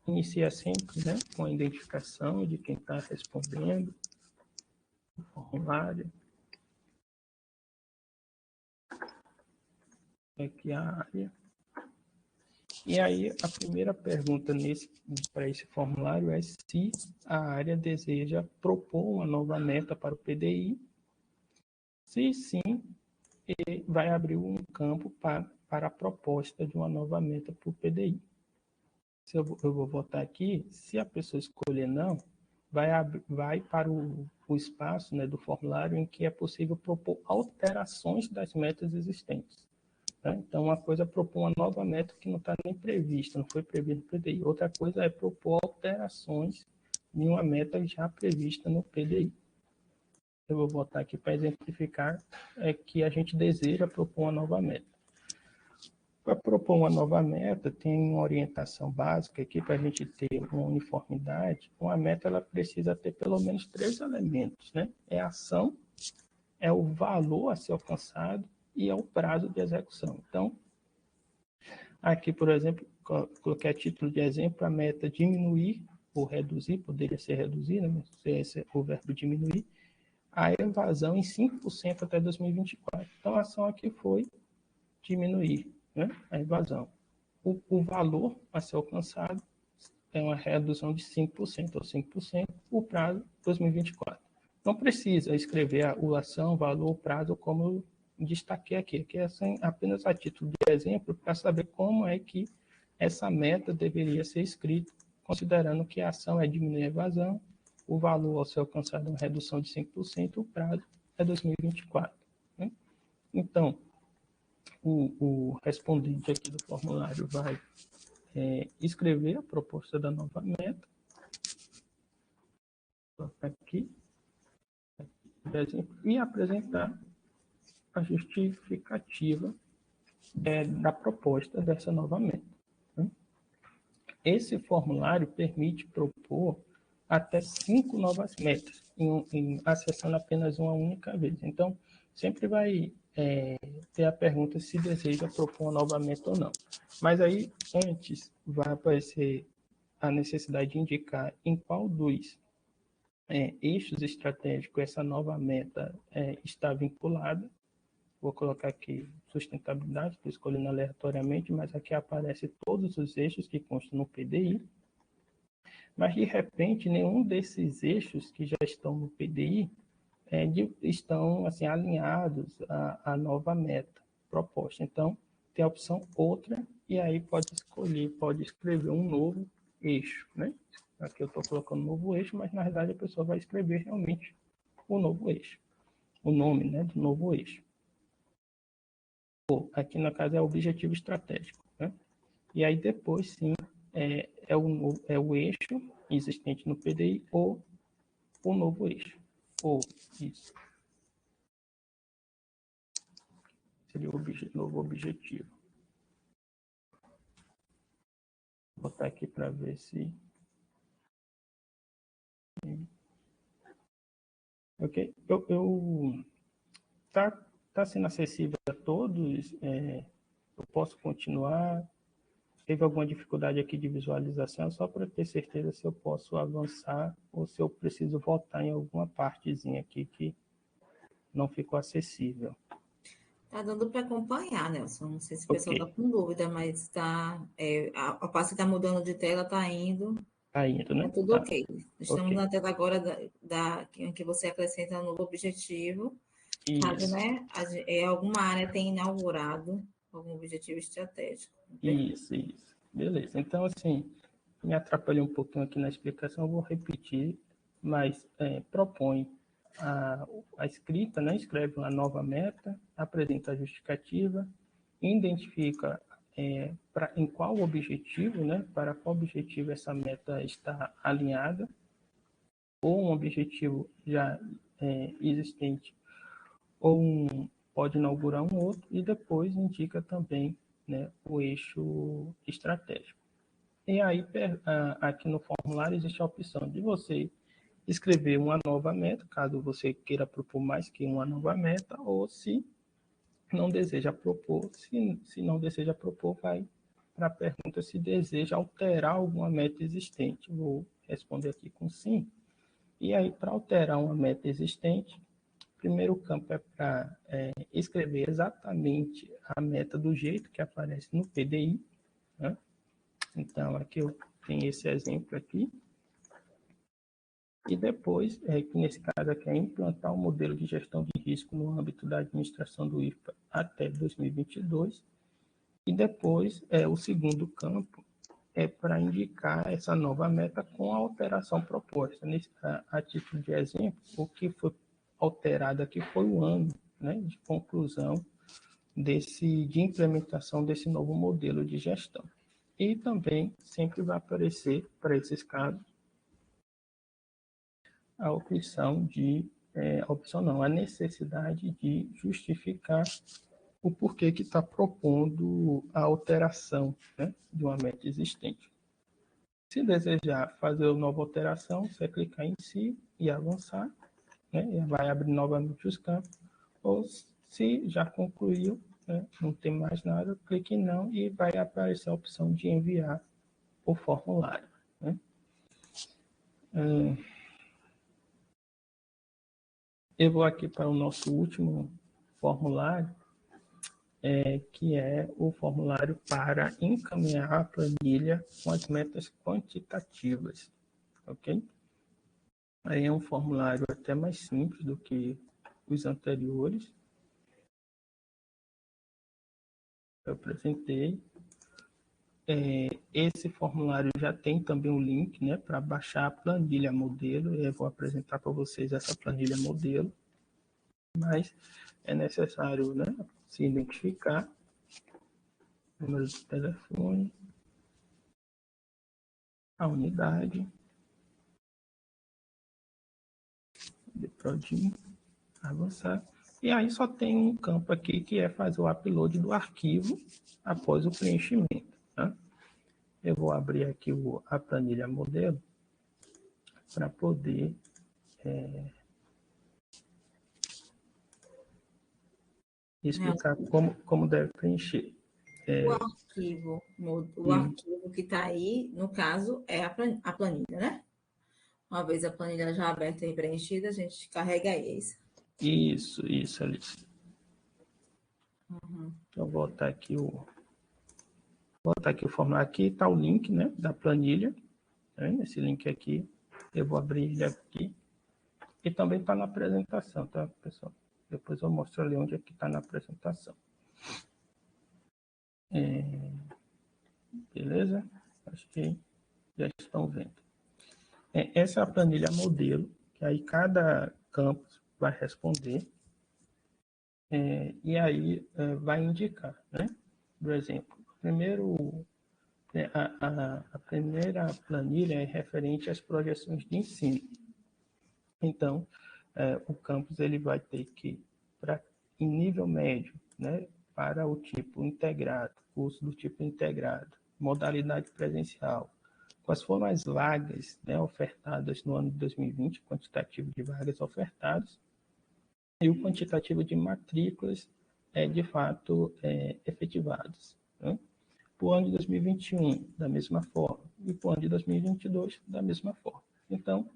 Inicia sempre, né, com a identificação de quem está respondendo o formulário. Aqui a área. E aí, a primeira pergunta para esse formulário é se a área deseja propor uma nova meta para o PDI. Se sim, vai abrir um campo para a proposta de uma nova meta para o PDI. Se eu vou votar aqui, se a pessoa escolher não, vai para o espaço, né, do formulário em que é possível propor alterações das metas existentes. Tá? Então, uma coisa é propor uma nova meta que não está nem prevista, não foi prevista no PDI. Outra coisa é propor alterações de uma meta já prevista no PDI. Eu vou votar aqui para exemplificar que a gente deseja propor uma nova meta. Para propor uma nova meta, tem uma orientação básica aqui para a gente ter uma uniformidade. Uma meta ela precisa ter pelo menos 3 elementos, né? É a ação, é o valor a ser alcançado e é o prazo de execução. Então, aqui, por exemplo, coloquei a título de exemplo a meta diminuir ou reduzir, poderia ser reduzir, né? Esse é o verbo diminuir, a evasão em 5% até 2024. Então, a ação aqui foi diminuir, né, a evasão. O valor a ser alcançado é uma redução de 5% ou 5%, o prazo 2024. Não precisa escrever a ação, valor, prazo, como eu destaquei aqui, que é assim, apenas a título de exemplo, para saber como é que essa meta deveria ser escrita, considerando que a ação é diminuir a evasão, o valor a ser alcançado é uma redução de 5%, o prazo é 2024. Né? Então, o respondente aqui do formulário vai escrever a proposta da nova meta. Aqui, por exemplo, e apresentar a justificativa da proposta dessa nova meta. Né? Esse formulário permite propor até 5 novas metas, acessando apenas uma única vez. Então, sempre vai ter a pergunta se deseja propor uma nova meta ou não. Mas aí, antes, vai aparecer a necessidade de indicar em qual dos eixos estratégicos essa nova meta está vinculada. Vou colocar aqui sustentabilidade, estou escolhendo aleatoriamente, mas aqui aparece todos os eixos que constam no PDI. Mas, de repente, nenhum desses eixos que já estão no PDI estão assim, alinhados à nova meta proposta. Então, tem a opção outra, e aí pode escolher, pode escrever um novo eixo. Né? Aqui eu estou colocando um novo eixo, mas, na verdade, a pessoa vai escrever realmente o novo eixo. O nome, né, do novo eixo. Aqui, no caso, é o objetivo estratégico. Né? E aí, depois, sim, é o eixo existente no PDI ou o novo eixo. Ou isso. Seria o novo objetivo. Vou botar aqui para ver se... Ok. Tá sendo acessível a todos? Eu posso continuar? Teve alguma dificuldade aqui de visualização? Só para ter certeza se eu posso avançar ou se eu preciso voltar em alguma partezinha aqui que não ficou acessível. Tá dando para acompanhar, Nelson. Não sei se o pessoal Ok. está com dúvida, mas está. A passo que está mudando de tela, está indo. Tá indo, né? Tá tudo Tá. ok. Estamos na tela agora em que você acrescenta um novo objetivo. Caso, Isso. né, alguma área tenha inaugurado algum objetivo estratégico. Isso. Beleza. Então, assim, me atrapalhei um pouquinho aqui na explicação, eu vou repetir, mas propõe a escrita, né? Escreve uma nova meta, apresenta a justificativa, identifica em qual objetivo, né? Para qual objetivo essa meta está alinhada, ou um objetivo já existente, ou pode inaugurar um outro, e depois indica também, né, o eixo estratégico. E aí, aqui no formulário, existe a opção de você escrever uma nova meta, caso você queira propor mais que uma nova meta, ou se não deseja propor, se não deseja propor, vai para a pergunta se deseja alterar alguma meta existente. Vou responder aqui com sim. E aí, para alterar uma meta existente, o primeiro campo é para escrever exatamente a meta do jeito que aparece no PDI, né? Então, aqui eu tenho esse exemplo aqui. E depois, que nesse caso aqui é implantar um modelo de gestão de risco no âmbito da administração do IFA até 2022. E depois, o segundo campo é para indicar essa nova meta com a alteração proposta. A título de exemplo, o que foi alterado aqui foi o ano, né, de conclusão de implementação desse novo modelo de gestão. E também sempre vai aparecer, para esses casos, a a necessidade de justificar o porquê que está propondo a alteração, né, de uma meta existente. Se desejar fazer uma nova alteração, você vai clicar em si e avançar, né, e vai abrir novamente os campos. Ou se já concluiu, né, não tem mais nada, clique em não e vai aparecer a opção de enviar o formulário. Né? Eu vou aqui para o nosso último formulário, que é o formulário para encaminhar a planilha com as metas quantitativas, ok? Aí é um formulário até mais simples do que os anteriores. Eu apresentei. Esse formulário já tem também um link, né, para baixar a planilha modelo. Eu vou apresentar para vocês essa planilha modelo, mas é necessário, né, se identificar, número de telefone, a unidade de Prodin, avançar. E aí só tem um campo aqui que é fazer o upload do arquivo após o preenchimento. Tá? Eu vou abrir aqui a planilha modelo para poder explicar como deve preencher. O arquivo que está aí, no caso, é a planilha, né? Uma vez a planilha já aberta e preenchida, a gente carrega isso. Isso, Alice. Eu vou botar aqui o formulário. Aqui está o link, né, da planilha. Né? Esse link aqui, eu vou abrir ele aqui. E também está na apresentação, tá, pessoal? Depois eu mostro ali onde é que está na apresentação. Beleza? Acho que já estão vendo. Essa é a planilha modelo, que aí cada campus vai responder. E aí vai indicar, né? Por exemplo, a primeira planilha é referente às projeções de ensino. Então, o campus ele vai ter que, em nível médio, né, para o tipo integrado, curso do tipo integrado, modalidade presencial, quais foram as vagas, né, ofertadas no ano de 2020, quantitativo de vagas ofertadas, e o quantitativo de matrículas, de fato, efetivadas. Né? Para o ano de 2021, da mesma forma, e para o ano de 2022, da mesma forma. Então,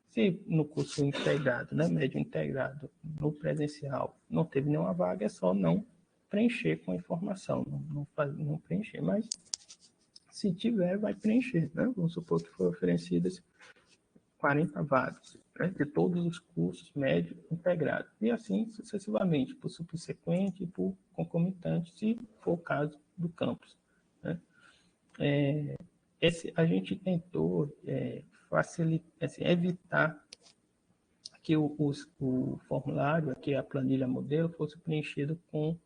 se no curso integrado, né, médio integrado, no presencial, não teve nenhuma vaga, é só não preencher com a informação, não preencher, mas se tiver, vai preencher. Né? Vamos supor que foram oferecidas 40 vagas, né, de todos os cursos médio integrado, e assim sucessivamente, por subsequente e por concomitante, se for o caso do campus. Né? A gente tentou facilitar, assim, evitar que o formulário, aqui a planilha modelo, fosse preenchido com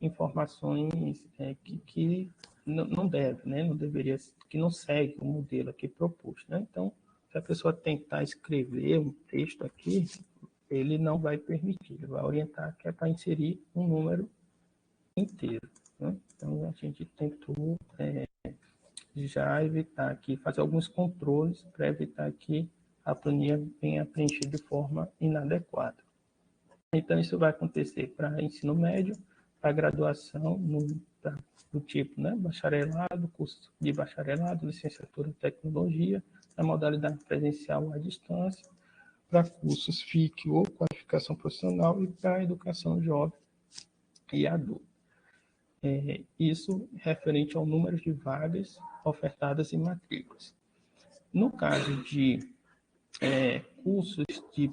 informações que não deve, né? Não deveria, que não segue o modelo aqui proposto. Né? Então, se a pessoa tentar escrever um texto aqui, ele não vai permitir, ele vai orientar que é para inserir um número inteiro. Né? Então, a gente tentou já evitar aqui, fazer alguns controles para evitar que a planilha venha preenchida de forma inadequada. Então, isso vai acontecer para ensino médio, para graduação, do tipo, né, bacharelado, curso de bacharelado, licenciatura em tecnologia, na modalidade presencial à distância, para cursos FIC ou qualificação profissional e para a educação jovem e adulto. Isso referente ao número de vagas ofertadas em matrículas. No caso de cursos de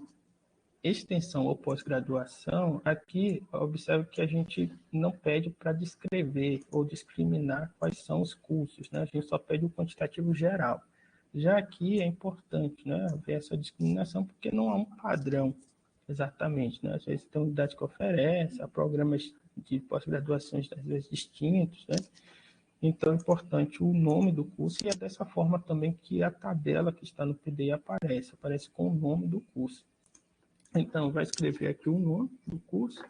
extensão ou pós-graduação, aqui observe que a gente não pede para descrever ou discriminar quais são os cursos, né? A gente só pede o quantitativo geral. Já aqui é importante, né, haver essa discriminação, porque não há um padrão exatamente, né? Às vezes tem unidades que oferecem, há programas de pós-graduações às vezes distintos, né? Então é importante o nome do curso, e é dessa forma também que a tabela que está no PDI aparece com o nome do curso. Então, vai escrever aqui o nome do curso,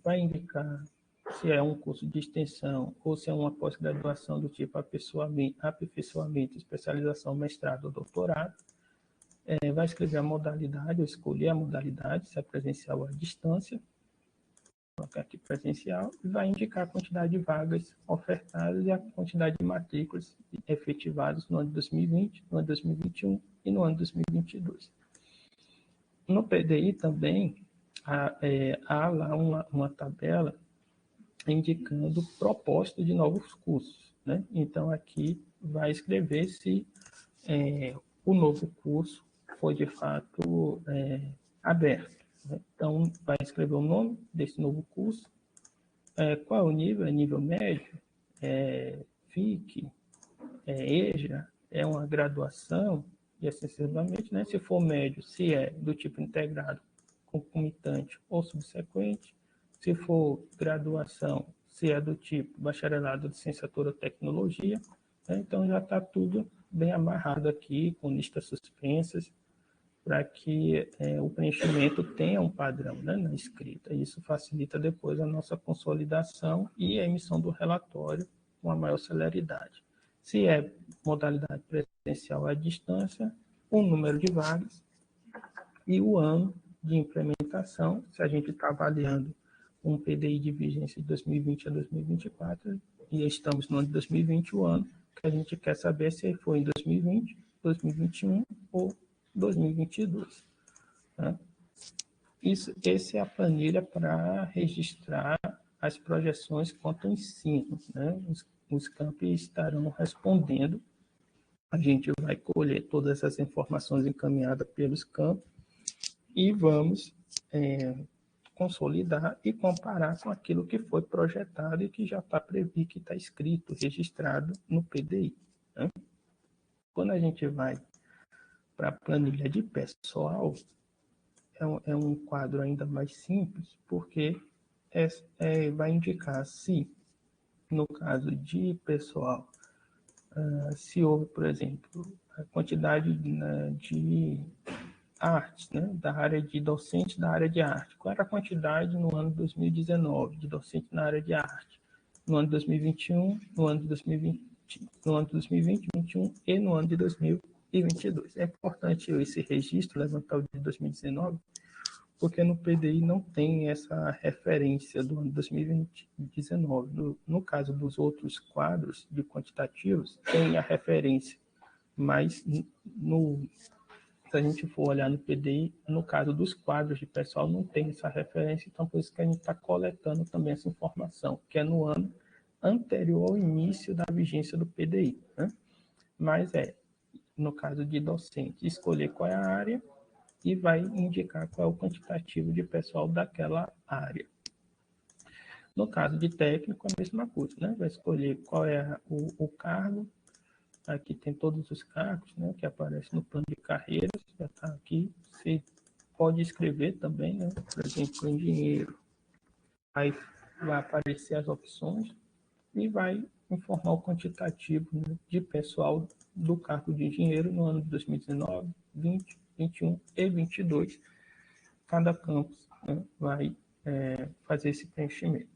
vai indicar se é um curso de extensão ou se é uma pós-graduação do tipo aperfeiçoamento, especialização, mestrado ou doutorado. Vai escrever a modalidade, ou escolher a modalidade, se é presencial ou à distância. Vou colocar aqui presencial, e vai indicar a quantidade de vagas ofertadas e a quantidade de matrículas efetivadas no ano de 2020, no ano de 2021 e no ano de 2022. No PDI também há lá uma tabela indicando proposta de novos cursos. Né? Então, aqui vai escrever se o novo curso foi, de fato, aberto. Né? Então, vai escrever o nome desse novo curso, qual é o nível? É nível médio? FIC? EJA? É uma graduação? E assim sucessivamente, né? Se for médio, se é do tipo integrado, concomitante ou subsequente. Se for graduação, se é do tipo bacharelado, licenciatura ou tecnologia. Né? Então, já está tudo bem amarrado aqui, com listas suspensas, para que o preenchimento tenha um padrão, né, na escrita. Isso facilita depois a nossa consolidação e a emissão do relatório com a maior celeridade. Se é modalidade presencial à distância, o número de vagas e o ano de implementação. Se a gente está avaliando um PDI de vigência de 2020 a 2024 e estamos no ano de 2020, o ano que a gente quer saber se foi em 2020, 2021 ou 2022. Né? Essa é a planilha para registrar as projeções quanto ao ensino. Né? Os campi estarão respondendo. A gente vai colher todas essas informações encaminhadas pelos campos e vamos consolidar e comparar com aquilo que foi projetado e que já está previsto, que está escrito, registrado no PDI. Né? Quando a gente vai para a planilha de pessoal, é um quadro ainda mais simples, porque vai indicar se, no caso de pessoal, se houve, por exemplo, a quantidade de artes, né, da área de docente da área de arte. Qual era a quantidade no ano de 2019 de docente na área de arte? No ano de 2021, no ano de 2020, no ano de 2020, 2021 e no ano de 2022. É importante esse registro, levantar o de 2019, porque no PDI não tem essa referência do ano de 2019. No caso dos outros quadros de quantitativos, tem a referência, mas se a gente for olhar no PDI, no caso dos quadros de pessoal, não tem essa referência, então por isso que a gente está coletando também essa informação, que é no ano anterior ao início da vigência do PDI. Né? Mas no caso de docente, escolher qual é a área e vai indicar qual é o quantitativo de pessoal daquela área. No caso de técnico, a mesma coisa, né? Vai escolher qual é o cargo. Aqui tem todos os cargos, né, que aparecem no plano de carreiras, já está aqui. Você pode escrever também, né, por exemplo, engenheiro. Aí vai aparecer as opções e vai informar o quantitativo, né, de pessoal do cargo de engenheiro no ano de 2019, 20, 21 e 22. Cada campus, né, vai fazer esse preenchimento.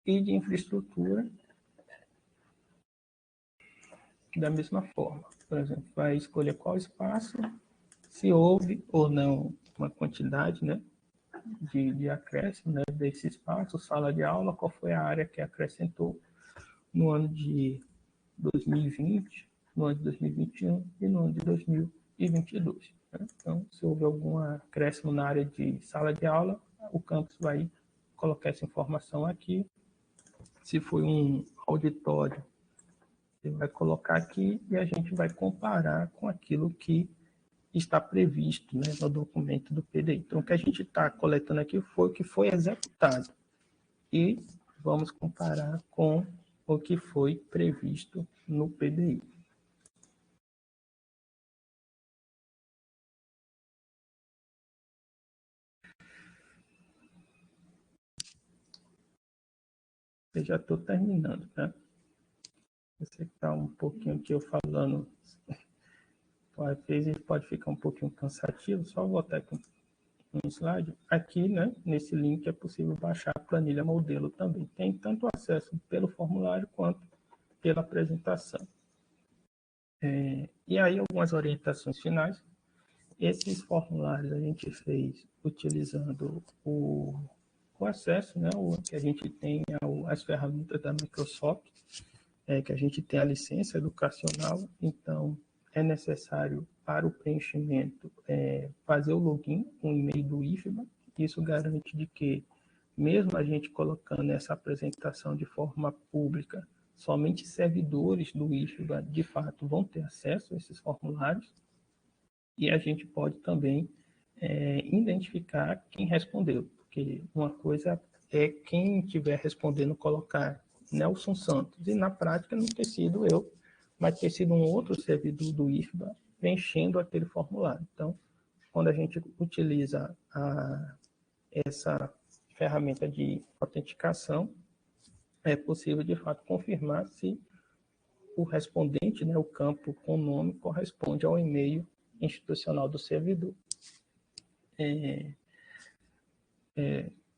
E de infraestrutura, da mesma forma. Por exemplo, vai escolher qual espaço, se houve ou não uma quantidade, né, de acréscimo, né, desse espaço, sala de aula, qual foi a área que acrescentou no ano de 2020, no ano de 2021 e no ano de 2022. Né? Então, se houve algum acréscimo na área de sala de aula, o campus vai colocar essa informação aqui. Se foi um auditório, ele vai colocar aqui e a gente vai comparar com aquilo que está previsto, né, no documento do PDI. Então, o que a gente está coletando aqui foi o que foi executado e vamos comparar com o que foi previsto no PDI. Eu já estou terminando, tá? Você está um pouquinho aqui eu falando, às vezes pode ficar um pouquinho cansativo, só voltar aqui um slide. Aqui, né, nesse link é possível baixar a planilha modelo também. Tem tanto acesso pelo formulário quanto pela apresentação. E aí, algumas orientações finais. Esses formulários a gente fez utilizando o acesso, né, que a gente tem às ferramentas da Microsoft, que a gente tem a licença educacional, então é necessário para o preenchimento fazer o login com o e-mail do IFBA. Isso garante de que, mesmo a gente colocando essa apresentação de forma pública, somente servidores do IFBA, de fato, vão ter acesso a esses formulários. E a gente pode também identificar quem respondeu, porque uma coisa é quem estiver respondendo colocar Nelson Santos, e na prática não ter sido eu, mas ter sido um outro servidor do IFBA preenchendo aquele formulário. Então, quando a gente utiliza essa ferramenta de autenticação, é possível, de fato, confirmar se o respondente, né, o campo com nome, corresponde ao e-mail institucional do servidor.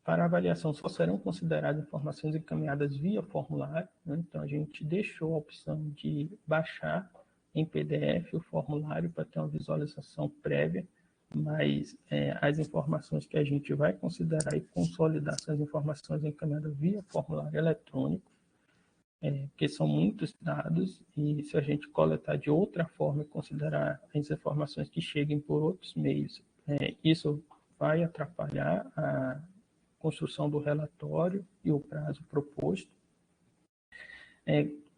Para avaliação só serão consideradas informações encaminhadas via formulário, né? Então a gente deixou a opção de baixar em PDF o formulário para ter uma visualização prévia, mas as informações que a gente vai considerar e consolidar são as informações encaminhadas via formulário eletrônico, porque são muitos dados, e se a gente coletar de outra forma e considerar as informações que cheguem por outros meios, isso vai atrapalhar a construção do relatório e o prazo proposto.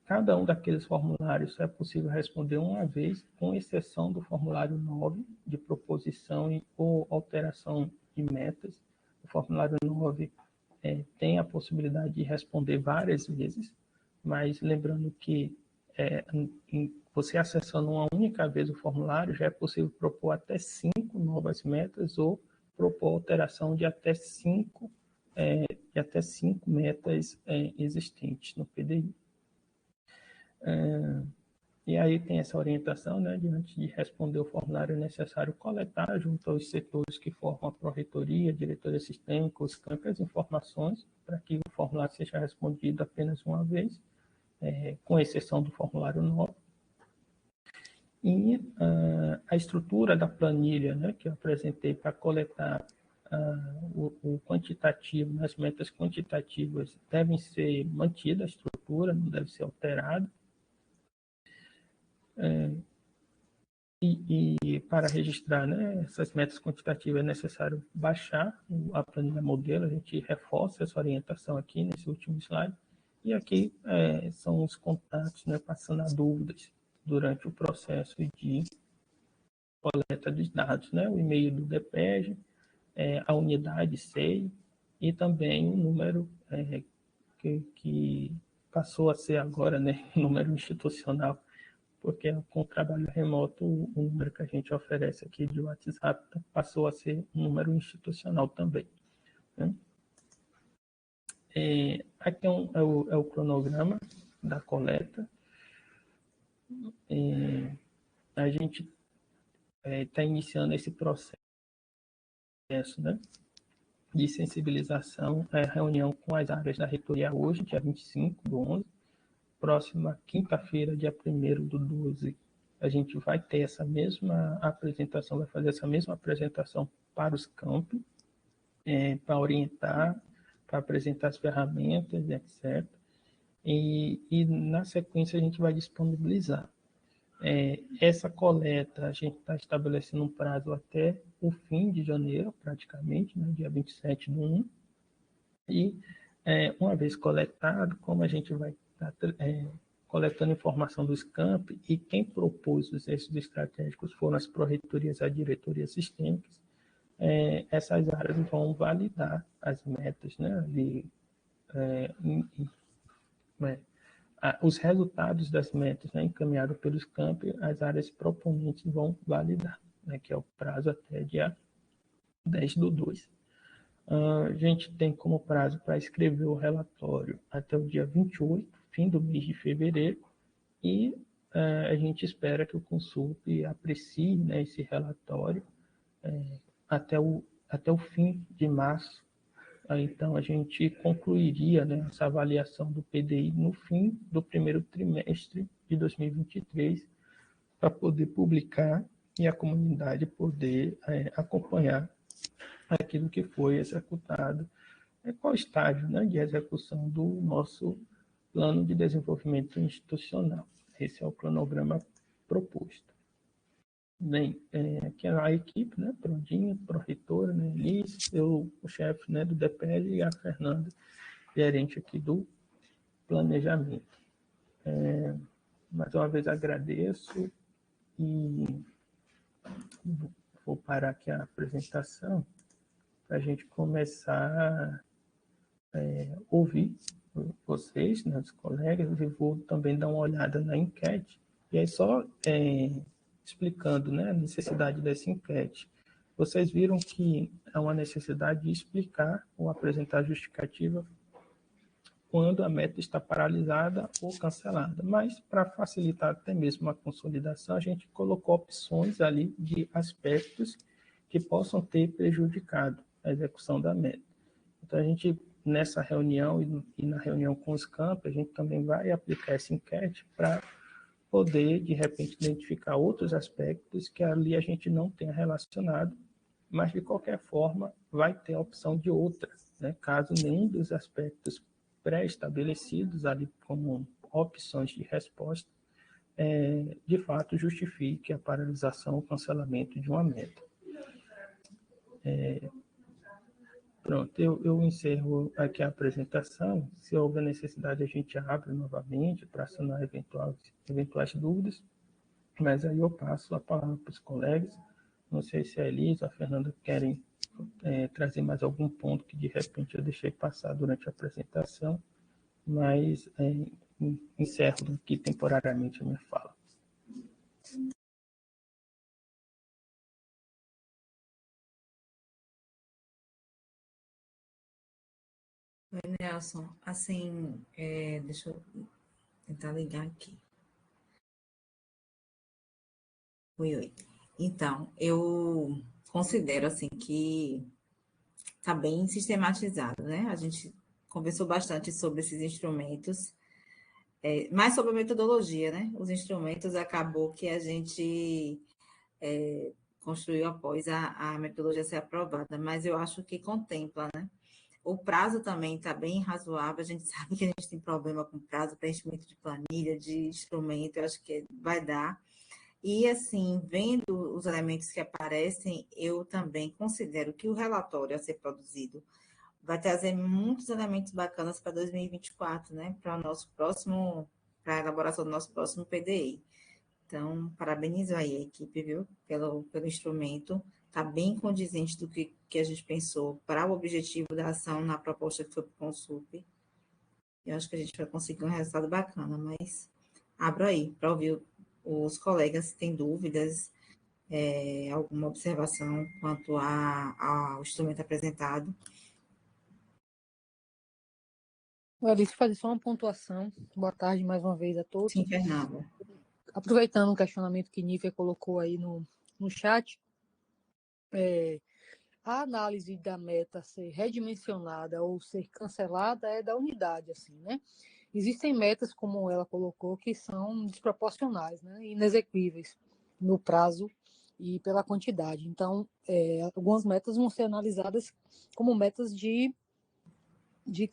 Cada um daqueles formulários é possível responder uma vez, com exceção do formulário 9, de proposição ou alteração de metas. O formulário 9 tem a possibilidade de responder várias vezes, mas lembrando que você acessando uma única vez o formulário, já é possível propor até 5 novas metas ou propor alteração de até 5 metas existentes no PDI. E aí tem essa orientação, né, de antes de responder o formulário é necessário coletar junto aos setores que formam a pró-reitoria, diretoria sistêmica, os campos, as informações, para que o formulário seja respondido apenas uma vez, com exceção do formulário 9. E a estrutura da planilha, né, que eu apresentei para coletar o quantitativo, as metas quantitativas devem ser mantidas, a estrutura não deve ser alterada. E para registrar, né, essas metas quantitativas é necessário baixar a planilha modelo, a gente reforça essa orientação aqui nesse último slide. E aqui são os contatos, né, passando a dúvidas durante o processo de coleta dos dados, né, o e-mail do DPEG, a unidade SEI e também o número que passou a ser agora, né, número institucional, porque com o trabalho remoto, o número que a gente oferece aqui de WhatsApp passou a ser um número institucional também, né? Aqui é o cronograma da coleta. A gente está iniciando esse processo, né, de sensibilização, reunião com as áreas da reitoria hoje, dia 25/11, próxima quinta-feira, dia 1º/12, a gente vai ter essa mesma apresentação, vai fazer essa mesma apresentação para os campos, para orientar, para apresentar as ferramentas, etc. E na sequência a gente vai disponibilizar. Essa coleta, a gente está estabelecendo um prazo até o fim de janeiro, praticamente, né, dia 27/1. E, uma vez coletado, como a gente vai estar coletando informação dos campos, e quem propôs os eixos estratégicos foram as pró-reitorias e as diretorias sistêmicas, essas áreas vão validar as metas, né, os resultados das metas, né, encaminhados pelos campos, as áreas proponentes vão validar, né, que é o prazo até dia 10/2. A gente tem como prazo para escrever o relatório até o dia 28, fim do mês de fevereiro, e a gente espera que o Consulp aprecie, né, esse relatório até o fim de março. Então, a gente concluiria, né, essa avaliação do PDI no fim do primeiro trimestre de 2023, para poder publicar e a comunidade poder acompanhar aquilo que foi executado, qual estágio, né, de execução do nosso plano de desenvolvimento institucional. Esse é o cronograma proposto. Bem, aqui é a equipe, né, Prondinha, pró-reitora, né, Elis, eu, o chefe, né, do DPL, e a Fernanda, gerente aqui do planejamento. Mais uma vez agradeço e vou parar aqui a apresentação para a gente começar a ouvir vocês, né, os colegas, e vou também dar uma olhada na enquete. E aí só explicando, né, a necessidade dessa enquete. Vocês viram que há uma necessidade de explicar ou apresentar justificativa quando a meta está paralisada ou cancelada. Mas, para facilitar até mesmo a consolidação, a gente colocou opções ali de aspectos que possam ter prejudicado a execução da meta. Então, a gente, nessa reunião e na reunião com os campos, a gente também vai aplicar essa enquete para poder, de repente, identificar outros aspectos que ali a gente não tenha relacionado, mas, de qualquer forma, vai ter a opção de outra, né? Caso nenhum dos aspectos pré-estabelecidos ali como opções de resposta, de fato, justifique a paralisação ou cancelamento de uma meta. Pronto, eu encerro aqui a apresentação. Se houver necessidade, a gente abre novamente para sanar eventuais dúvidas, mas aí eu passo a palavra para os colegas. Não sei se a Elisa, a Fernanda querem trazer mais algum ponto que de repente eu deixei passar durante a apresentação, mas encerro aqui temporariamente a minha fala. Oi, Nelson. Assim, deixa eu tentar ligar aqui. Oi. Então, eu considero assim que está bem sistematizado, né? A gente conversou bastante sobre esses instrumentos, mais sobre a metodologia, né? Os instrumentos acabou que a gente construiu após a metodologia ser aprovada, mas eu acho que contempla, né? O prazo também está bem razoável, a gente sabe que a gente tem problema com prazo, preenchimento de planilha, de instrumento, eu acho que vai dar. E, assim, vendo os elementos que aparecem, eu também considero que o relatório a ser produzido vai trazer muitos elementos bacanas para 2024, né? Para o nosso próximo, para a elaboração do nosso próximo PDI. Então, parabenizo aí a equipe, viu, pelo instrumento. Está bem condizente do que a gente pensou para o objetivo da ação na proposta que foi para o Consulp. Eu acho que a gente vai conseguir um resultado bacana, mas abro aí para ouvir os colegas se têm dúvidas, alguma observação quanto ao instrumento apresentado. Alice, fazer só uma pontuação. Boa tarde mais uma vez a todos. Sim, Fernanda. Aproveitando o questionamento que Nívia colocou aí no chat, a análise da meta ser redimensionada ou ser cancelada é da unidade, assim, né? Existem metas, como ela colocou, que são desproporcionais, né? Inexequíveis no prazo e pela quantidade. Então, algumas metas vão ser analisadas como metas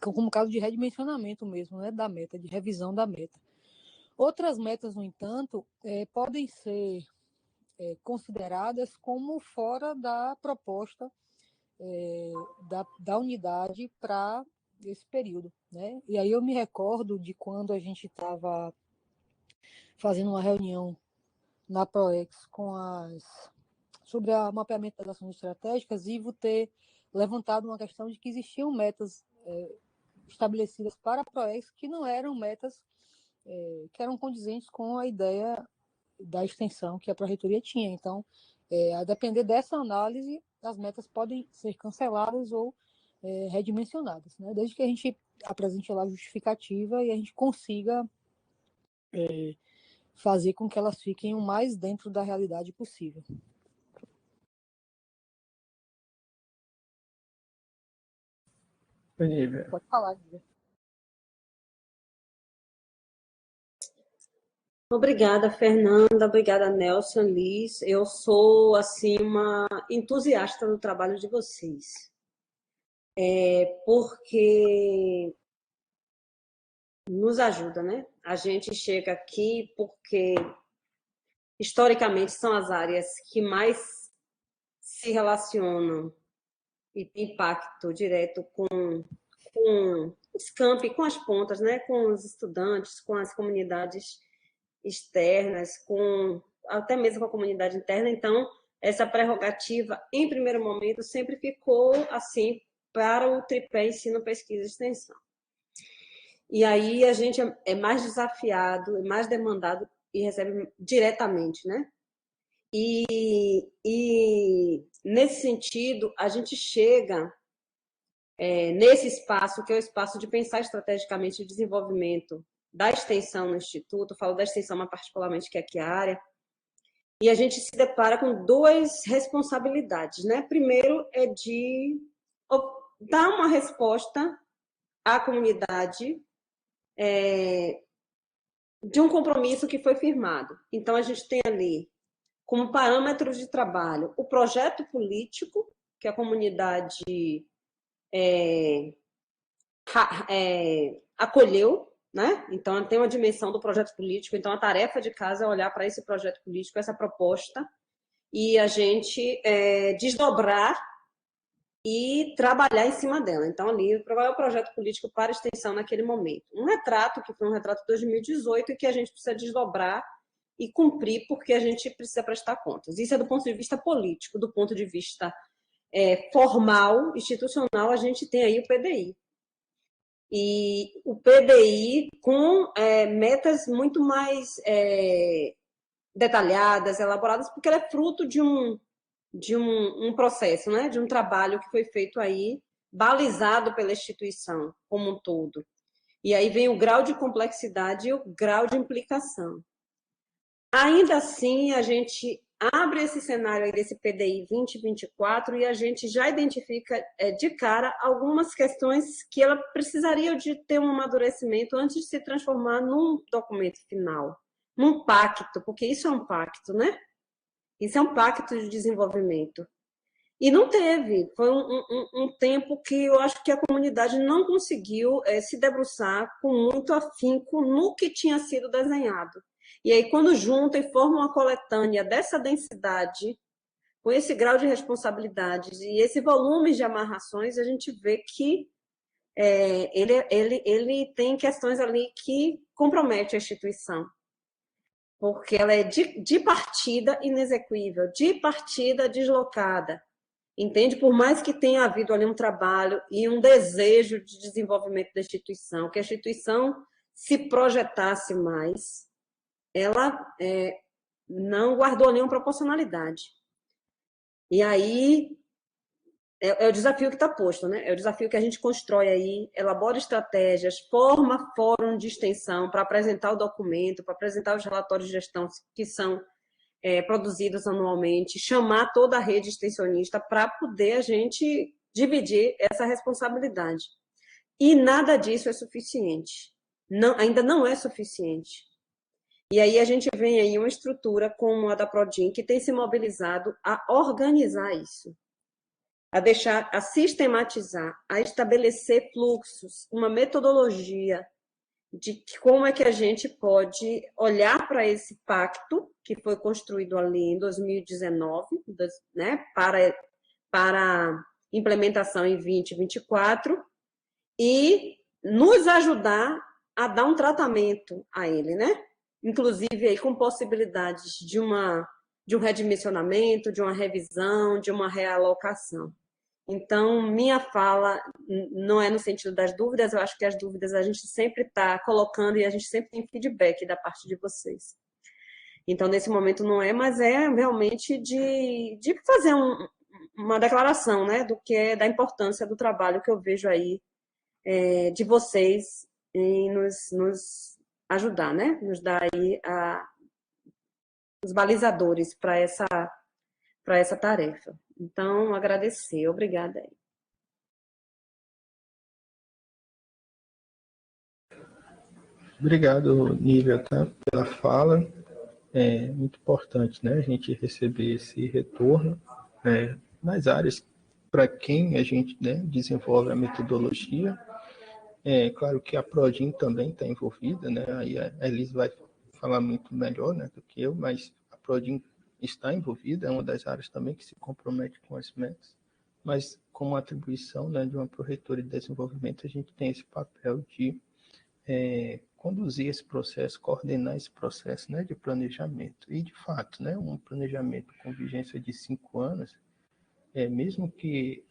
como caso de redimensionamento mesmo, né, da meta, de revisão da meta. Outras metas, no entanto, podem ser consideradas como fora da proposta da unidade para esse período, né? E aí eu me recordo de quando a gente estava fazendo uma reunião na ProEx sobre o mapeamento das ações estratégicas e vou ter levantado uma questão de que existiam metas estabelecidas para a ProEx que não eram metas que eram condizentes com a ideia da extensão que a Pró-Reitoria tinha. Então, a depender dessa análise, as metas podem ser canceladas ou redimensionadas, né? Desde que a gente apresente lá a justificativa e a gente consiga fazer com que elas fiquem o mais dentro da realidade possível. Pode falar, Lívia. Obrigada, Fernanda. Obrigada, Nelson, Liz. Eu sou, assim, uma entusiasta do trabalho de vocês. Porque nos ajuda, né? A gente chega aqui porque, historicamente, são as áreas que mais se relacionam e têm impacto direto com os campi, com as pontas, né? Com os estudantes, com as comunidades externas, até mesmo com a comunidade interna. Então, essa prerrogativa, em primeiro momento, sempre ficou assim para o tripé ensino, pesquisa e extensão. E aí a gente é mais desafiado, é mais demandado e recebe diretamente, né? E nesse sentido, a gente chega nesse espaço, que é o espaço de pensar estrategicamente o desenvolvimento da extensão no Instituto, falo da extensão, mas particularmente que é aqui a área, e a gente se depara com duas responsabilidades, né? Primeiro é de dar uma resposta à comunidade de um compromisso que foi firmado. Então, a gente tem ali, como parâmetros de trabalho, o projeto político, que a comunidade acolheu, né? Então, tem uma dimensão do projeto político. Então, a tarefa de casa é olhar para esse projeto político, essa proposta, e a gente desdobrar e trabalhar em cima dela. Então, ali, qual é o projeto político para extensão naquele momento? Um retrato, que foi um retrato de 2018, e que a gente precisa desdobrar e cumprir, porque a gente precisa prestar contas. Isso é do ponto de vista político. Do ponto de vista formal, institucional, a gente tem aí o PDI. E o PDI com metas muito mais detalhadas, elaboradas, porque ele é fruto de um processo, né? De um trabalho que foi feito aí, balizado pela instituição como um todo. E aí vem o grau de complexidade e o grau de implicação. Ainda assim, a gente abre esse cenário aí desse PDI 2024 e a gente já identifica de cara algumas questões que ela precisaria de ter um amadurecimento antes de se transformar num documento final, num pacto, porque isso é um pacto, né? Isso é um pacto de desenvolvimento. E não teve. Foi um tempo que eu acho que a comunidade não conseguiu se debruçar com muito afinco no que tinha sido desenhado. E aí, quando junta e forma uma coletânea dessa densidade, com esse grau de responsabilidades e esse volume de amarrações, a gente vê que ele tem questões ali que comprometem a instituição. Porque ela é de partida inexequível, de partida deslocada. Entende? Por mais que tenha havido ali um trabalho e um desejo de desenvolvimento da instituição, que a instituição se projetasse mais, ela não guardou nenhuma proporcionalidade. E aí é o desafio que está posto, né? É o desafio que a gente constrói aí, elabora estratégias, forma fórum de extensão para apresentar o documento, para apresentar os relatórios de gestão que são produzidos anualmente, chamar toda a rede extensionista para poder a gente dividir essa responsabilidade. E nada disso é suficiente. Não, ainda não é suficiente. E aí a gente vem aí uma estrutura como a da Prodin, que tem se mobilizado a organizar isso, a sistematizar, a estabelecer fluxos, uma metodologia de como é que a gente pode olhar para esse pacto que foi construído ali em 2019, né, para implementação em 2024 e nos ajudar a dar um tratamento a ele, né? Inclusive aí com possibilidades de um redimensionamento, de uma revisão, de uma realocação. Então, minha fala não é no sentido das dúvidas, eu acho que as dúvidas a gente sempre está colocando e a gente sempre tem feedback da parte de vocês. Então, nesse momento não é, mas é realmente de fazer uma declaração, né, do que é da importância do trabalho que eu vejo aí de vocês em nos ajudar, né, nos dar aí os balizadores para essa tarefa. Então, agradecer. Obrigada aí. Obrigado, Nívia, tá, pela fala. É muito importante, né, a gente receber esse retorno nas áreas para quem a gente, né, desenvolve a metodologia. É claro que a Prodin também está envolvida, né, aí a Elis vai falar muito melhor, né, do que eu, mas a Prodin está envolvida, é uma das áreas também que se compromete com as metas, mas como atribuição, né, de uma Pró-Reitoria de Desenvolvimento, a gente tem esse papel de conduzir esse processo, coordenar esse processo, né, de planejamento. E, de fato, né, um planejamento com vigência de 5 anos, mesmo que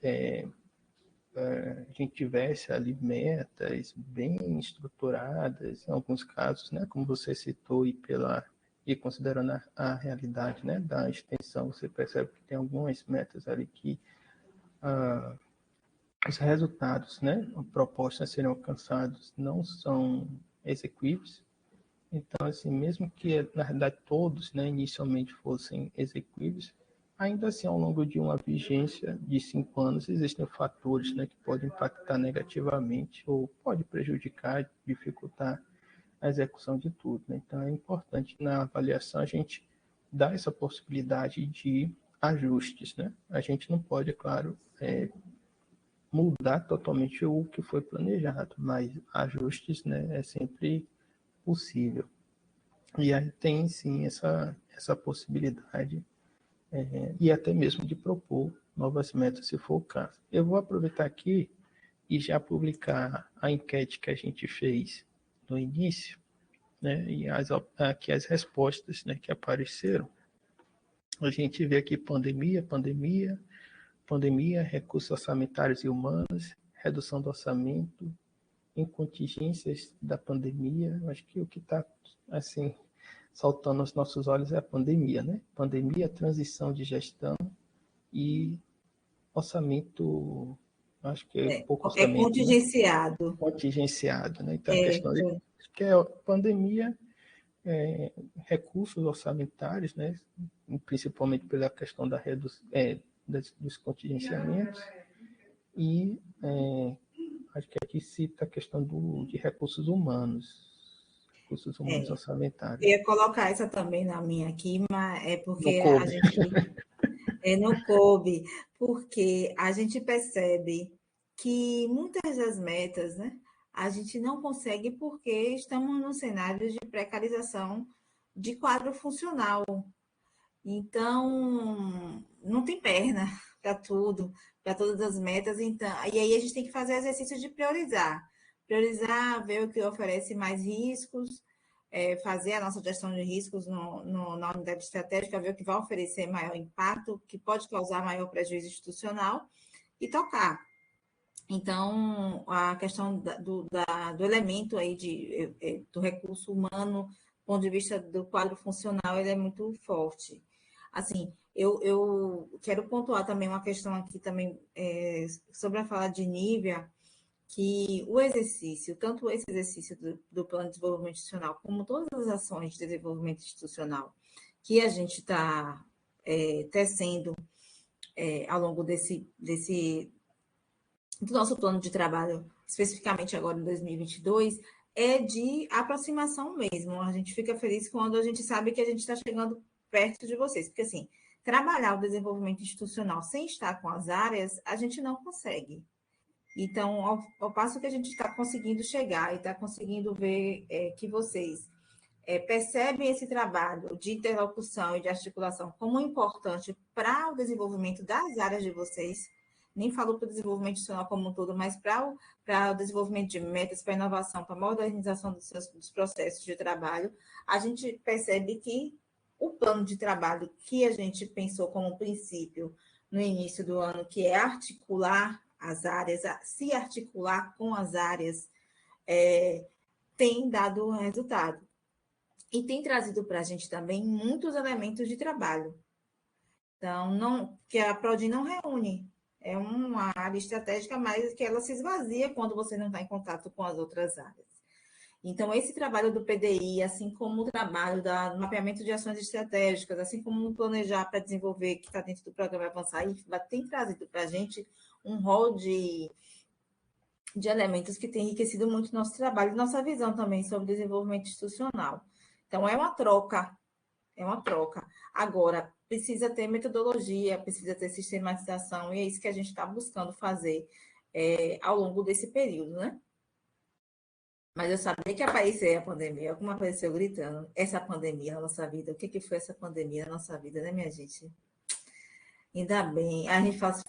a gente tivesse ali metas bem estruturadas, em alguns casos, né, como você citou, e considerando a realidade, né, da extensão, você percebe que tem algumas metas ali que os resultados, né, propostos a serem alcançados não são exequíveis. Então, assim, mesmo que, na verdade, todos, né, inicialmente fossem exequíveis, ainda assim, ao longo de uma vigência de 5 anos, existem fatores, né, que podem impactar negativamente ou pode prejudicar, dificultar a execução de tudo, né? Então, é importante na avaliação a gente dar essa possibilidade de ajustes, né? A gente não pode, é claro, mudar totalmente o que foi planejado, mas ajustes, né, é sempre possível. E aí tem, sim, essa possibilidade e até mesmo de propor novas metas, se for o caso. Eu vou aproveitar aqui e já publicar a enquete que a gente fez no início, né, e aqui as respostas, né, que apareceram. A gente vê aqui pandemia, recursos orçamentários e humanos, redução do orçamento, em contingências da pandemia. Acho que o que está assim saltando aos nossos olhos é a pandemia, né? Pandemia, transição de gestão e orçamento, acho que é pouco orçamento, né? Contingenciado, né? Então, a questão de que é pandemia, recursos orçamentários, né? Principalmente pela questão dos contingenciamentos e acho que aqui cita a questão de recursos humanos orçamentários. Eu ia colocar essa também na minha aqui, mas é porque Não coube. a gente não coube, porque a gente percebe que muitas das metas, né, a gente não consegue porque estamos num cenário de precarização de quadro funcional. Então, não tem perna para tudo, para todas as metas. Então, e aí a gente tem que fazer exercício de priorizar. Priorizar, ver o que oferece mais riscos, fazer a nossa gestão de riscos na unidade estratégica, ver o que vai oferecer maior impacto, o que pode causar maior prejuízo institucional e tocar. Então, a questão do elemento aí do recurso humano, do ponto de vista do quadro funcional, ele é muito forte. Assim, eu quero pontuar também uma questão aqui também sobre a fala de Nívia, que o exercício, tanto esse exercício do plano de desenvolvimento institucional, como todas as ações de desenvolvimento institucional que a gente está tecendo ao longo do nosso plano de trabalho, especificamente agora em 2022, é de aproximação mesmo. A gente fica feliz quando a gente sabe que a gente está chegando perto de vocês, porque assim, trabalhar o desenvolvimento institucional sem estar com as áreas, a gente não consegue. Então, ao passo que a gente está conseguindo chegar e está conseguindo ver que vocês percebem esse trabalho de interlocução e de articulação como importante para o desenvolvimento das áreas de vocês, nem falo para o desenvolvimento institucional como um todo, mas para o desenvolvimento de metas, para a inovação, para a modernização dos processos de trabalho, a gente percebe que o plano de trabalho que a gente pensou como princípio no início do ano, que é articular as áreas, se articular com as áreas, tem dado resultado. E tem trazido para a gente também muitos elementos de trabalho. Então, que a Prodin não reúne. É uma área estratégica, mas que ela se esvazia quando você não está em contato com as outras áreas. Então, esse trabalho do PDI, assim como o trabalho do mapeamento de ações estratégicas, assim como o planejar para desenvolver, que está dentro do programa Avançar IFBA, tem trazido para a gente um rol de elementos que tem enriquecido muito nosso trabalho e nossa visão também sobre desenvolvimento institucional. Então, é uma troca. Agora, precisa ter metodologia, precisa ter sistematização, e é isso que a gente está buscando fazer ao longo desse período, né? Mas eu sabia que aparecia a pandemia, como apareceu gritando, essa pandemia na nossa vida, o que foi essa pandemia na nossa vida, né, minha gente? Ainda bem, a gente fala,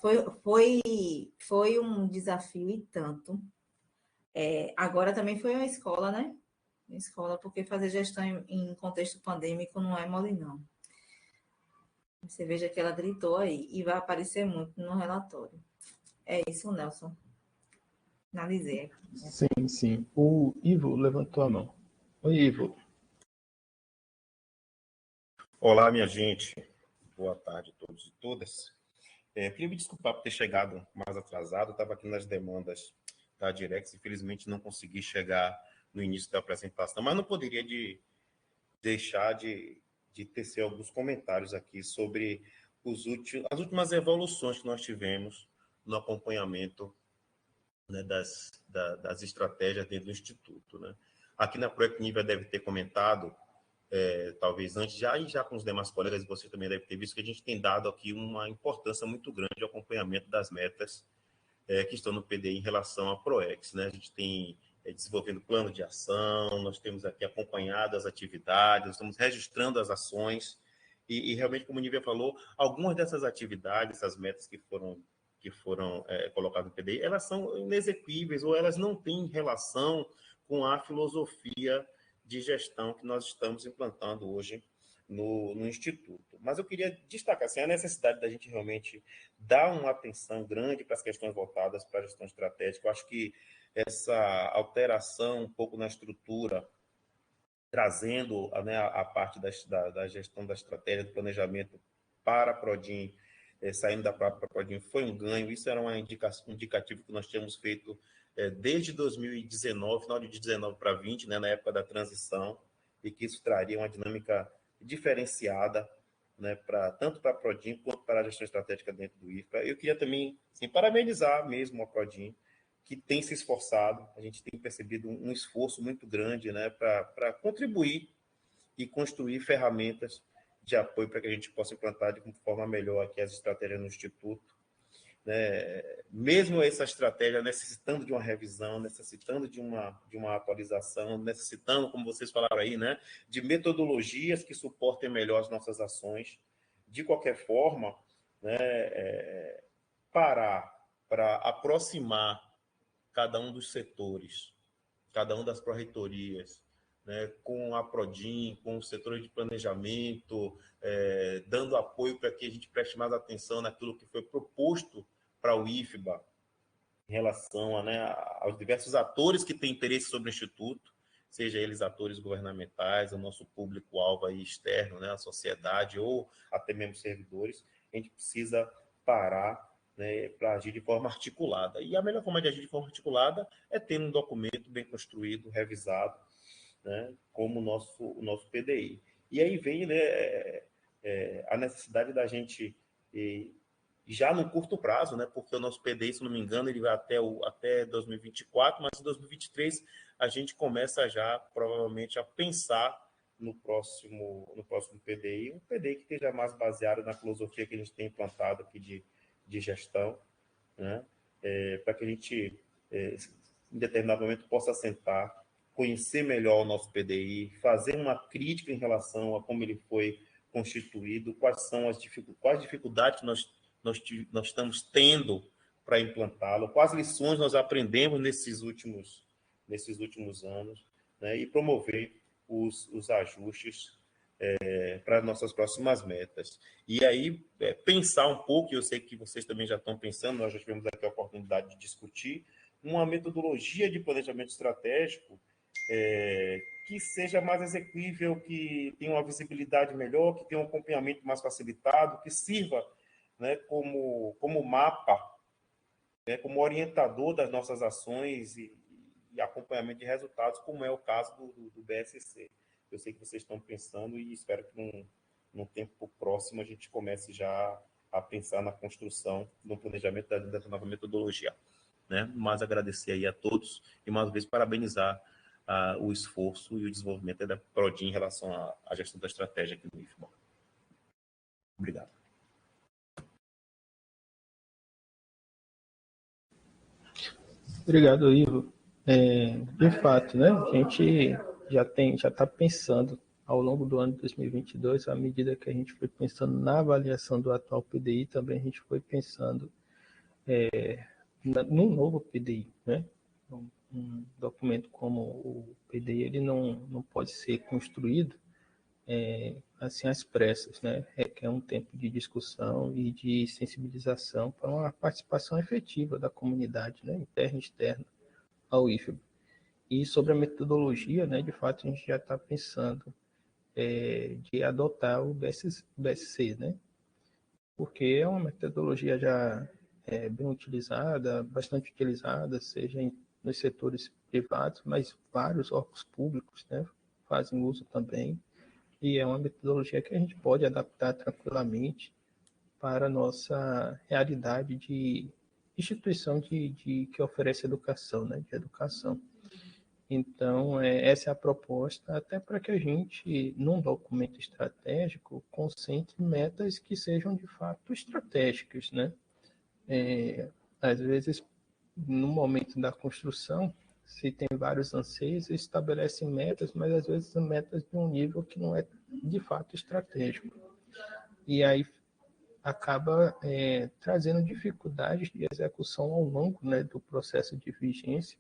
foi um desafio e tanto. Agora também foi uma escola, né? Uma escola, porque fazer gestão em contexto pandêmico não é mole, não. Você veja que ela gritou aí e vai aparecer muito no relatório. É isso, Nelson. Analisei aqui. Sim, sim. O Ivo levantou a mão. Oi, Ivo. Olá, minha gente. Boa tarde a todos e todas. Queria me desculpar por ter chegado mais atrasado, estava aqui nas demandas da Direx, infelizmente não consegui chegar no início da apresentação, mas não poderia deixar de tecer alguns comentários aqui sobre as últimas evoluções que nós tivemos no acompanhamento, né, das estratégias dentro do Instituto. Né? Aqui na Projeto Nível deve ter comentado, talvez antes, já com os demais colegas, você também deve ter visto que a gente tem dado aqui uma importância muito grande ao acompanhamento das metas que estão no PDI em relação à PROEX. Né? A gente tem desenvolvendo plano de ação, nós temos aqui acompanhado as atividades, estamos registrando as ações, e realmente, como o Nívia falou, algumas dessas atividades, essas metas que foram colocadas no PDI, elas são inexequíveis ou elas não têm relação com a filosofia de gestão que nós estamos implantando hoje no Instituto. Mas eu queria destacar assim, a necessidade da gente realmente dar uma atenção grande para as questões voltadas para a gestão estratégica. Eu acho que essa alteração um pouco na estrutura, trazendo, né, a parte da gestão da estratégia, do planejamento para a Prodim, saindo da própria Prodim, foi um ganho. Isso era um indicativo que nós tínhamos feito desde 2019, final de 19 para 20, né, na época da transição, e que isso traria uma dinâmica diferenciada, né, tanto para a Prodim quanto para a gestão estratégica dentro do IFA. Eu queria também assim, parabenizar mesmo a Prodim, que tem se esforçado, a gente tem percebido um esforço muito grande, né, para contribuir e construir ferramentas de apoio para que a gente possa implantar de forma melhor aqui as estratégias no Instituto. Né? Mesmo essa estratégia necessitando de uma revisão, necessitando de uma atualização, necessitando, como vocês falaram aí, né, de metodologias que suportem melhor as nossas ações. De qualquer forma, né, parar para aproximar cada um dos setores, cada uma das pró-reitorias, né, com a Prodim, com os setores de planejamento, dando apoio para que a gente preste mais atenção naquilo que foi proposto para o IFBA, em relação né, aos diversos atores que têm interesse sobre o Instituto, seja eles atores governamentais, o nosso público-alvo aí externo, né, a sociedade, ou até mesmo servidores. A gente precisa parar, né, para agir de forma articulada. E a melhor forma de agir de forma articulada é ter um documento bem construído, revisado, né, como o nosso PDI. E aí vem, né, a necessidade da gente, já no curto prazo, né, porque o nosso PDI, se não me engano, ele vai até 2024, mas em 2023 a gente começa já, provavelmente, a pensar no próximo PDI, um PDI que esteja mais baseado na filosofia que a gente tem implantado aqui de gestão, né, para que a gente, em determinado momento, possa sentar, conhecer melhor o nosso PDI, fazer uma crítica em relação a como ele foi constituído, quais são quais dificuldades que nós estamos tendo para implantá-lo, quais lições nós aprendemos nesses últimos anos, né, e promover os ajustes para as nossas próximas metas. E aí, pensar um pouco, e eu sei que vocês também já estão pensando, nós já tivemos aqui a oportunidade de discutir, uma metodologia de planejamento estratégico que seja mais execuível, que tenha uma visibilidade melhor, que tenha um acompanhamento mais facilitado, que sirva, né, como mapa, né, como orientador das nossas ações e acompanhamento de resultados, como é o caso do BSC. Eu sei que vocês estão pensando e espero que num tempo próximo a gente comece já a pensar na construção do planejamento dessa nova metodologia. Né? Mas agradecer aí a todos e mais uma vez parabenizar o esforço e o desenvolvimento da Prodim em relação à gestão da estratégia aqui no IFBA. Obrigado. Obrigado, Ivo. De fato, né, a gente já está pensando ao longo do ano de 2022, à medida que a gente foi pensando na avaliação do atual PDI, também a gente foi pensando no novo PDI, né? Um documento como o PDI, ele não pode ser construído assim às pressas, né? Requer um tempo de discussão e de sensibilização para uma participação efetiva da comunidade, né? Interna e externa ao IFBA. E sobre a metodologia, né? De fato, a gente já está pensando de adotar o BSC, né? porque é uma metodologia já bem utilizada, bastante utilizada, seja nos setores privados, mas vários órgãos públicos, né, fazem uso também, e é uma metodologia que a gente pode adaptar tranquilamente para a nossa realidade de instituição que oferece educação, né, de educação. Então, essa é a proposta, até para que a gente, num documento estratégico, concentre metas que sejam de fato estratégicas, né? Às vezes, no momento da construção, se tem vários anseios, estabelece metas, mas às vezes metas de um nível que não é de fato estratégico. E aí acaba trazendo dificuldades de execução ao longo, né, do processo de vigência,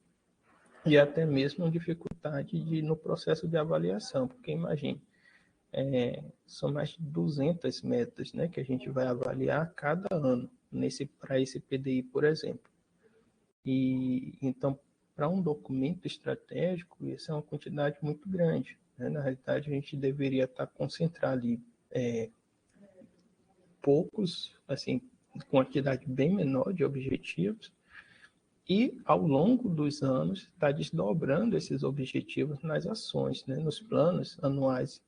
e até mesmo dificuldade no processo de avaliação, porque imagine, são mais de 200 metas, né, que a gente vai avaliar cada ano para esse PDI, por exemplo. E então, para um documento estratégico, isso é uma quantidade muito grande, né? Na realidade, a gente deveria estar concentrado ali poucos, assim, quantidade bem menor de objetivos, e, ao longo dos anos, está desdobrando esses objetivos nas ações, né, nos planos anuais,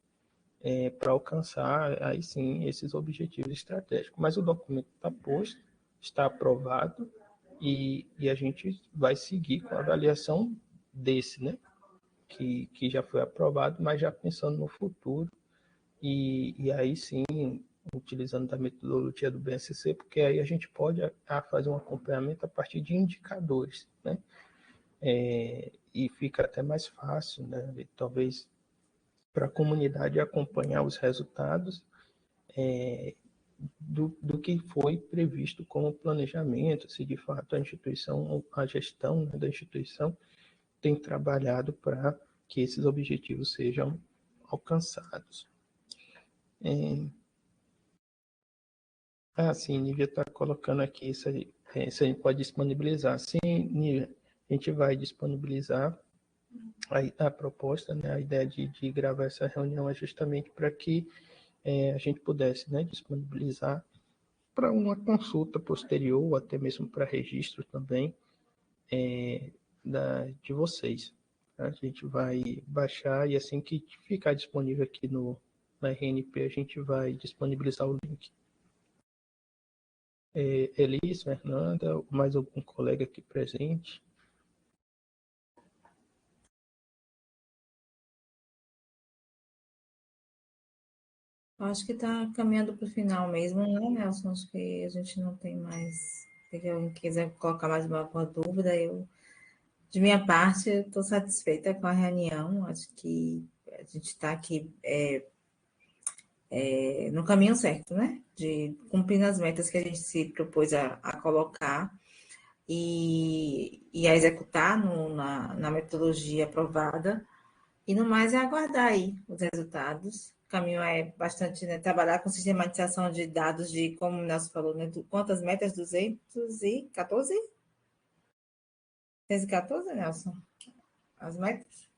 para alcançar, aí sim, esses objetivos estratégicos. Mas o documento está posto, está aprovado, e a gente vai seguir com a avaliação desse, né, que já foi aprovado, mas já pensando no futuro, e aí sim, utilizando a metodologia do BSC, porque aí a gente pode fazer um acompanhamento a partir de indicadores, né? E fica até mais fácil, né? E talvez para a comunidade acompanhar os resultados do que foi previsto como planejamento, se de fato a instituição, a gestão, né, da instituição tem trabalhado para que esses objetivos sejam alcançados. Sim, Nívia está colocando aqui isso aí. Isso a gente pode disponibilizar. Sim, Nívia, a gente vai disponibilizar a proposta, né? A ideia de gravar essa reunião é justamente para que a gente pudesse, né, disponibilizar para uma consulta posterior, ou até mesmo para registro também de vocês. A gente vai baixar e assim que ficar disponível aqui na RNP, a gente vai disponibilizar o link. Elis, Fernanda, mais algum colega aqui presente? Acho que está caminhando para o final mesmo, né, Nelson? Acho que a gente não tem mais. Se alguém quiser colocar mais alguma dúvida, de minha parte, estou satisfeita com a reunião. Acho que a gente está aqui no caminho certo, né? De cumprir as metas que a gente se propôs a colocar e a executar na metodologia aprovada. E no mais é aguardar aí os resultados. O caminho é bastante, né, trabalhar com sistematização de dados de, como o Nelson falou, né, quantas metas? 214? 214, Nelson? As metas?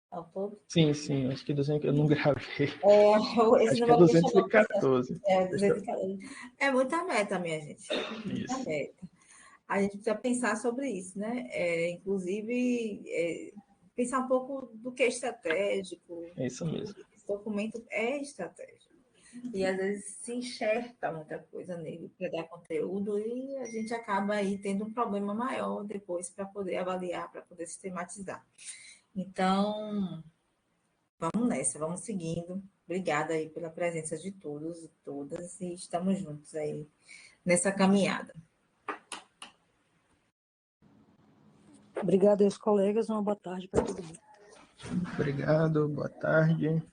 Ao todo? Sim, acho que 200, eu não gravei. Esse Acho que é número me chamou 214. 214. É muita meta, minha gente. Muita Isso. meta. A gente precisa pensar sobre isso, né? Inclusive, pensar um pouco do que é estratégico. É isso mesmo. Esse documento é estratégico. E às vezes se enxerta muita coisa nele para dar conteúdo e a gente acaba aí tendo um problema maior depois para poder avaliar, para poder sistematizar. Então, vamos nessa, vamos seguindo. Obrigada aí pela presença de todos e todas e estamos juntos aí nessa caminhada. Obrigada aos colegas, uma boa tarde para todo mundo. Obrigado, boa tarde.